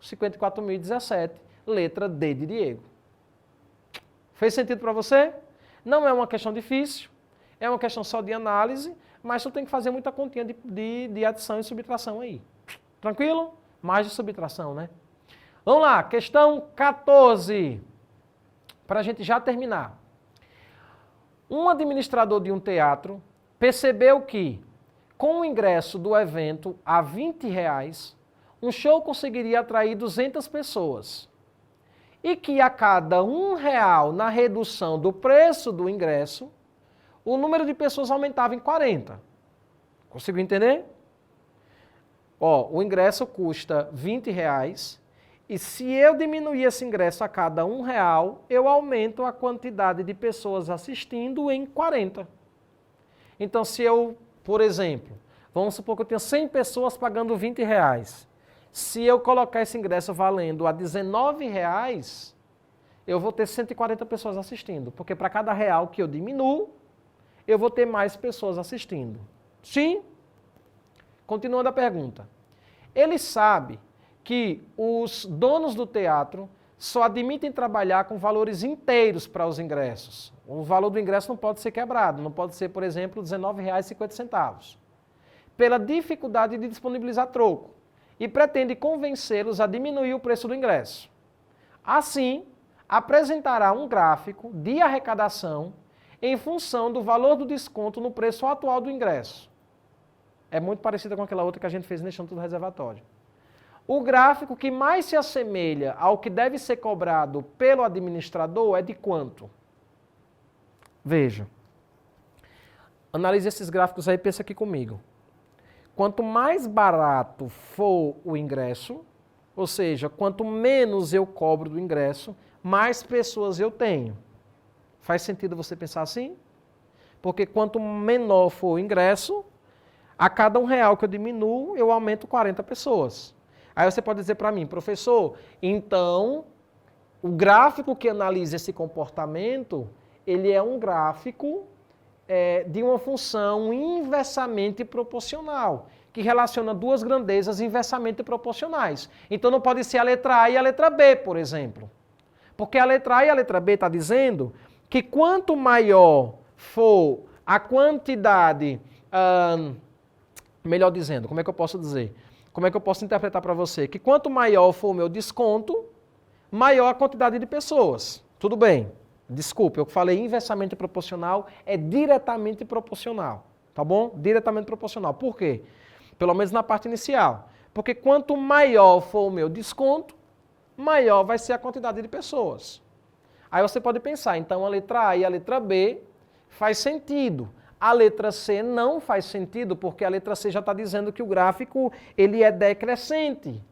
54.017, letra D de Diego. Fez sentido para você? Não é uma questão difícil, é uma questão só de análise, mas tu tem que fazer muita continha de adição e subtração aí. Tranquilo? Mais de subtração, né? Vamos lá, questão 14, para a gente já terminar. Um administrador de um teatro percebeu que, com o ingresso do evento a R$20, um show conseguiria atrair 200 pessoas. E que a cada R$1 na redução do preço do ingresso, o número de pessoas aumentava em 40. Conseguiu entender? Ó, o ingresso custa R$20 e se eu diminuir esse ingresso a cada R$1, eu aumento a quantidade de pessoas assistindo em 40. Então, se eu, por exemplo, vamos supor que eu tenho 100 pessoas pagando R$20. Se eu colocar esse ingresso valendo a R$19, eu vou ter 140 pessoas assistindo, porque para cada real que eu diminuo, eu vou ter mais pessoas assistindo. Sim? Continuando a pergunta. Ele sabe que os donos do teatro só admitem trabalhar com valores inteiros para os ingressos. O valor do ingresso não pode ser quebrado, não pode ser, por exemplo, R$19,50. Pela dificuldade de disponibilizar troco. E pretende convencê-los a diminuir o preço do ingresso. Assim, apresentará um gráfico de arrecadação em função do valor do desconto no preço atual do ingresso. É muito parecida com aquela outra que a gente fez no Instituto do Reservatório. O gráfico que mais se assemelha ao que deve ser cobrado pelo administrador é de quanto? Veja. Analise esses gráficos aí e pensa aqui comigo. Quanto mais barato for o ingresso, ou seja, quanto menos eu cobro do ingresso, mais pessoas eu tenho. Faz sentido você pensar assim? Porque quanto menor for o ingresso, a cada R$1 que eu diminuo, eu aumento 40 pessoas. Aí você pode dizer para mim, professor, então o gráfico que analisa esse comportamento, ele é um gráfico de uma função inversamente proporcional, que relaciona duas grandezas inversamente proporcionais. Então não pode ser a letra A e a letra B, por exemplo. Porque a letra A e a letra B está dizendo que quanto maior for a quantidade, melhor dizendo, como é que eu posso dizer? Como é que eu posso interpretar para você? Que quanto maior for o meu desconto, maior a quantidade de pessoas. Tudo bem. Desculpe, eu falei inversamente proporcional, é diretamente proporcional, tá bom? Diretamente proporcional. Por quê? Pelo menos na parte inicial. Porque quanto maior for o meu desconto, maior vai ser a quantidade de pessoas. Aí você pode pensar, então a letra A e a letra B faz sentido. A letra C não faz sentido, porque a letra C já está dizendo que o gráfico ele é decrescente.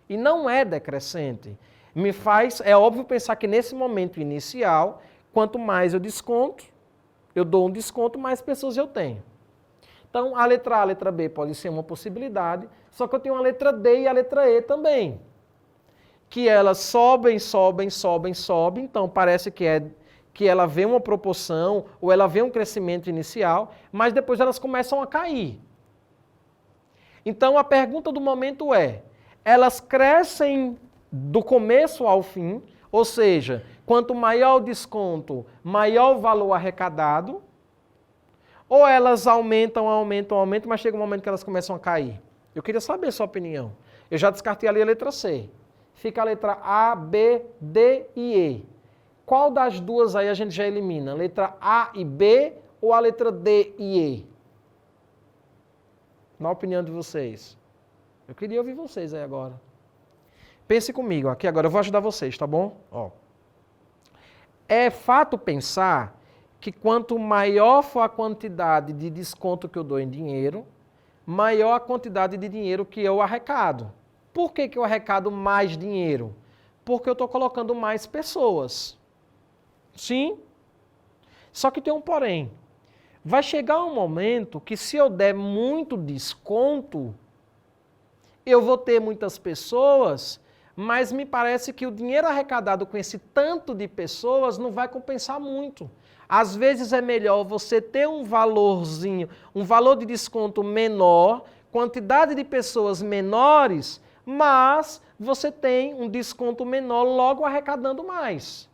E não é decrescente. É óbvio pensar que nesse momento inicial, quanto mais eu desconto, eu dou um desconto, mais pessoas eu tenho. Então, a letra A, a letra B pode ser uma possibilidade, só que eu tenho a letra D e a letra E também. Que elas sobem, então parece que ela vê uma proporção, ou ela vê um crescimento inicial, mas depois elas começam a cair. Então, a pergunta do momento é, elas crescem do começo ao fim, ou seja, quanto maior o desconto, maior o valor arrecadado, ou elas aumentam, mas chega um momento que elas começam a cair? Eu queria saber a sua opinião. Eu já descartei ali a letra C. Fica a letra A, B, D e E. Qual das duas aí a gente já elimina? A letra A e B ou a letra D e E? Na opinião de vocês. Eu queria ouvir vocês aí agora. Pense comigo, aqui agora eu vou ajudar vocês, tá bom? Ó. É fato pensar que quanto maior for a quantidade de desconto que eu dou em dinheiro, maior a quantidade de dinheiro que eu arrecado. Por que eu arrecado mais dinheiro? Porque eu estou colocando mais pessoas. Sim? Só que tem um porém. vai chegar um momento que se eu der muito desconto, eu vou ter muitas pessoas, mas me parece que o dinheiro arrecadado com esse tanto de pessoas não vai compensar muito. Às vezes é melhor você ter um valorzinho, um valor de desconto menor, quantidade de pessoas menores, mas você tem um desconto menor logo arrecadando mais.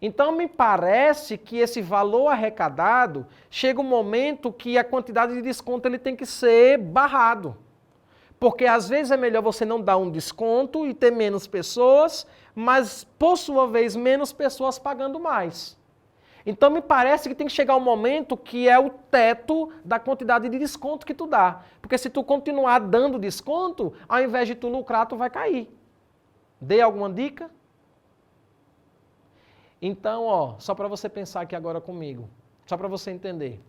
Então me parece que esse valor arrecadado chega um momento que a quantidade de desconto ele tem que ser barrado. Porque às vezes é melhor você não dar um desconto e ter menos pessoas, mas por sua vez menos pessoas pagando mais. Então me parece que tem que chegar um momento que é o teto da quantidade de desconto que tu dá. Porque se tu continuar dando desconto, ao invés de tu lucrar, tu vai cair. Dei alguma dica? Então, ó, só para você pensar aqui agora comigo, só para você entender.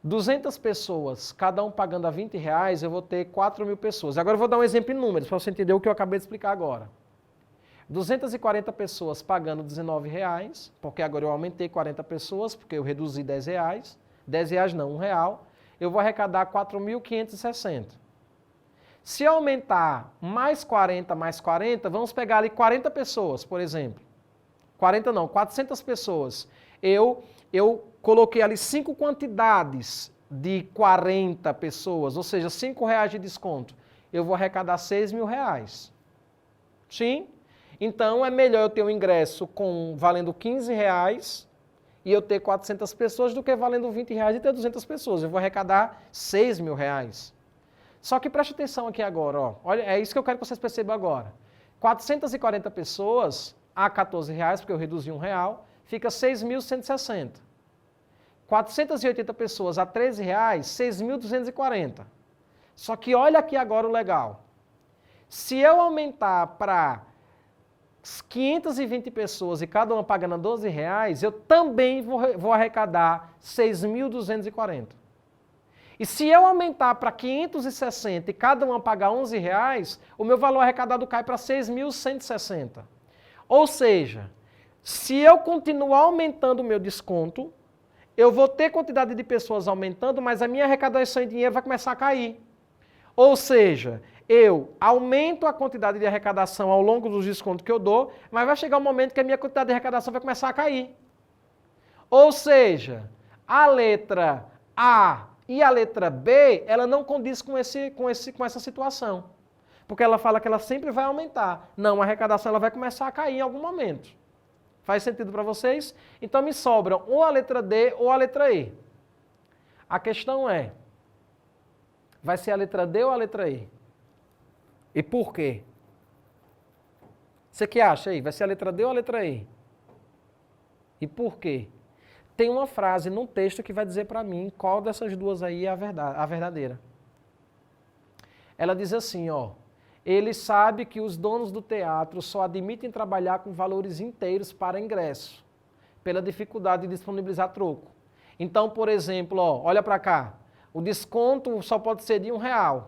200 pessoas, cada um pagando a R$20, eu vou ter 4.000 pessoas. Agora eu vou dar um exemplo em números, para você entender o que eu acabei de explicar agora. 240 pessoas pagando R$19, porque agora eu aumentei 40 pessoas, porque eu reduzi R$10. R$10 não, R$1. Eu vou arrecadar 4.560. Se eu aumentar mais 40, vamos pegar ali 40 pessoas, por exemplo. 40 não, 400 pessoas. Eu coloquei ali 5 quantidades de 40 pessoas, ou seja, R$5 de desconto. Eu vou arrecadar R$6.000. Sim? Então é melhor eu ter um ingresso valendo R$15 e eu ter 400 pessoas do que valendo R$20 e ter 200 pessoas. Eu vou arrecadar R$6.000. Só que preste atenção aqui agora, ó. Olha, é isso que eu quero que vocês percebam agora. 440 pessoas a R$14, porque eu reduzi R$1, fica 6.160. 480 pessoas a R$13, 6.240. Só que olha aqui agora o legal. Se eu aumentar para 520 pessoas e cada uma pagando R$12, eu também vou arrecadar 6.240. E se eu aumentar para 560 e cada uma pagar R$11, o meu valor arrecadado cai para 6.160. Ou seja, se eu continuar aumentando o meu desconto, eu vou ter quantidade de pessoas aumentando, mas a minha arrecadação em dinheiro vai começar a cair. Ou seja, eu aumento a quantidade de arrecadação ao longo dos descontos que eu dou, mas vai chegar um momento que a minha quantidade de arrecadação vai começar a cair. Ou seja, a letra A e a letra B, ela não condiz com essa situação. Porque ela fala que ela sempre vai aumentar. Não, a arrecadação ela vai começar a cair em algum momento. Faz sentido para vocês? Então me sobram ou a letra D ou a letra E. A questão é, vai ser a letra D ou a letra E? E por quê? Você que acha aí? Vai ser a letra D ou a letra E? E por quê? Tem uma frase num texto que vai dizer para mim qual dessas duas aí é a verdadeira. Ela diz assim, ó. Ele sabe que os donos do teatro só admitem trabalhar com valores inteiros para ingresso, pela dificuldade de disponibilizar troco. Então, por exemplo, ó, olha para cá, o desconto só pode ser de R$1.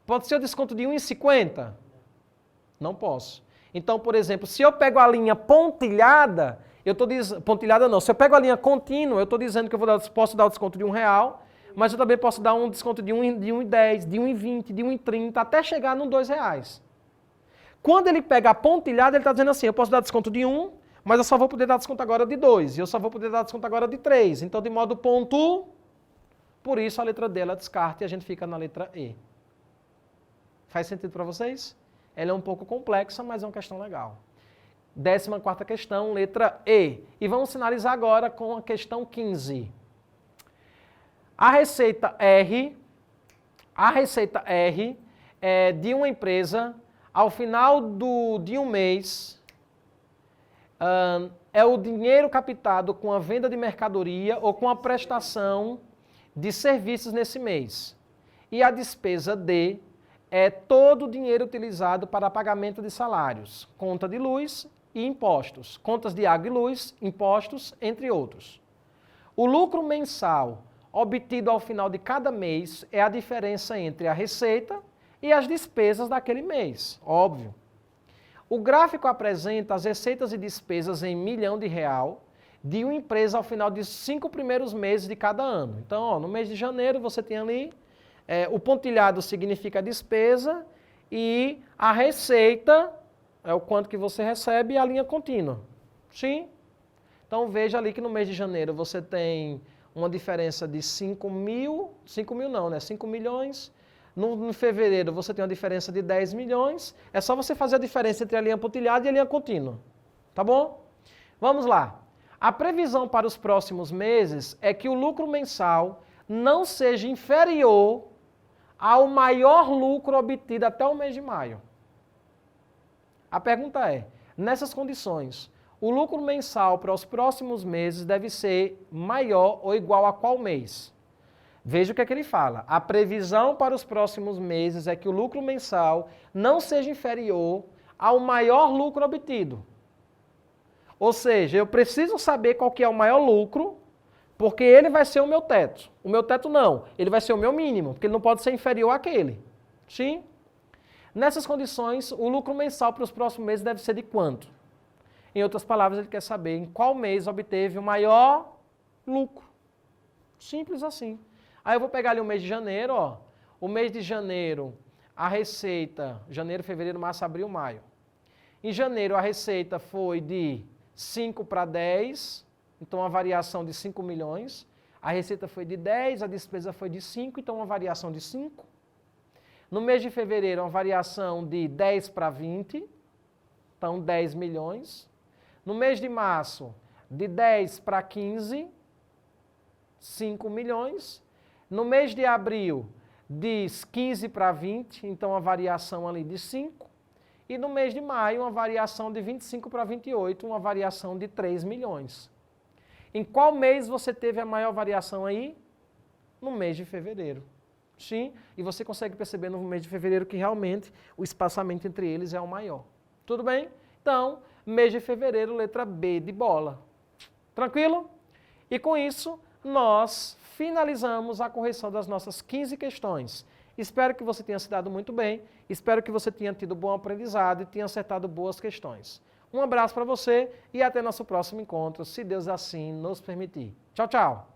Pode ser o desconto de R$1,50? Não posso. Então, por exemplo, se eu pego a linha pontilhada, eu estou dizendo, pontilhada não, se eu pego a linha contínua, eu estou dizendo que eu posso dar o desconto de R$1, mas eu também posso dar um desconto de R$1,10, de R$1,20, de R$1,30, até chegar no R$2. Quando ele pega a pontilhada, ele está dizendo assim, eu posso dar desconto de 1, mas eu só vou poder dar desconto agora de 2, e eu só vou poder dar desconto agora de 3. Então, de modo ponto, por isso a letra D ela descarta e a gente fica na letra E. Faz sentido para vocês? Ela é um pouco complexa, mas é uma questão legal. 14ª questão, letra E. E vamos finalizar agora com a questão 15. A receita R é de uma empresa, ao final de um mês, é o dinheiro captado com a venda de mercadoria ou com a prestação de serviços nesse mês. E a despesa D é todo o dinheiro utilizado para pagamento de salários, conta de luz e impostos, contas de água e luz, impostos, entre outros. O lucro mensal obtido ao final de cada mês é a diferença entre a receita e as despesas daquele mês, óbvio. O gráfico apresenta as receitas e despesas em R$1.000.000 de uma empresa ao final dos 5 primeiros meses de cada ano. Então, ó, no mês de janeiro você tem ali, o pontilhado significa a despesa e a receita é o quanto que você recebe e a linha contínua. Sim? Então veja ali que no mês de janeiro você tem uma diferença de 5 milhões. No fevereiro você tem uma diferença de 10 milhões. É só você fazer a diferença entre a linha pontilhada e a linha contínua. Tá bom? Vamos lá. A previsão para os próximos meses é que o lucro mensal não seja inferior ao maior lucro obtido até o mês de maio. A pergunta é, nessas condições, o lucro mensal para os próximos meses deve ser maior ou igual a qual mês? Veja o que é que ele fala. A previsão para os próximos meses é que o lucro mensal não seja inferior ao maior lucro obtido. Ou seja, eu preciso saber qual que é o maior lucro, porque ele vai ser o meu teto. O meu teto não, ele vai ser o meu mínimo, porque ele não pode ser inferior àquele. Sim? Nessas condições, o lucro mensal para os próximos meses deve ser de quanto? Em outras palavras, ele quer saber em qual mês obteve o maior lucro. Simples assim. Aí eu vou pegar ali o mês de janeiro, ó. O mês de janeiro, a receita, janeiro, fevereiro, março, abril, maio. Em janeiro, a receita foi de 5 para 10, então uma variação de 5 milhões. A receita foi de 10, a despesa foi de 5, então uma variação de 5. No mês de fevereiro, uma variação de 10 para 20, então 10 milhões. No mês de março, de 10 para 15, 5 milhões. No mês de abril, de 15 para 20, então uma variação ali de 5. E no mês de maio, uma variação de 25 para 28, uma variação de 3 milhões. Em qual mês você teve a maior variação aí? No mês de fevereiro. Sim, e você consegue perceber no mês de fevereiro que realmente o espaçamento entre eles é o maior. Tudo bem? Então, mês de fevereiro, letra B de bola. Tranquilo? E com isso, nós finalizamos a correção das nossas 15 questões. Espero que você tenha se dado muito bem, espero que você tenha tido bom aprendizado e tenha acertado boas questões. Um abraço para você e até nosso próximo encontro, se Deus assim nos permitir. Tchau, tchau!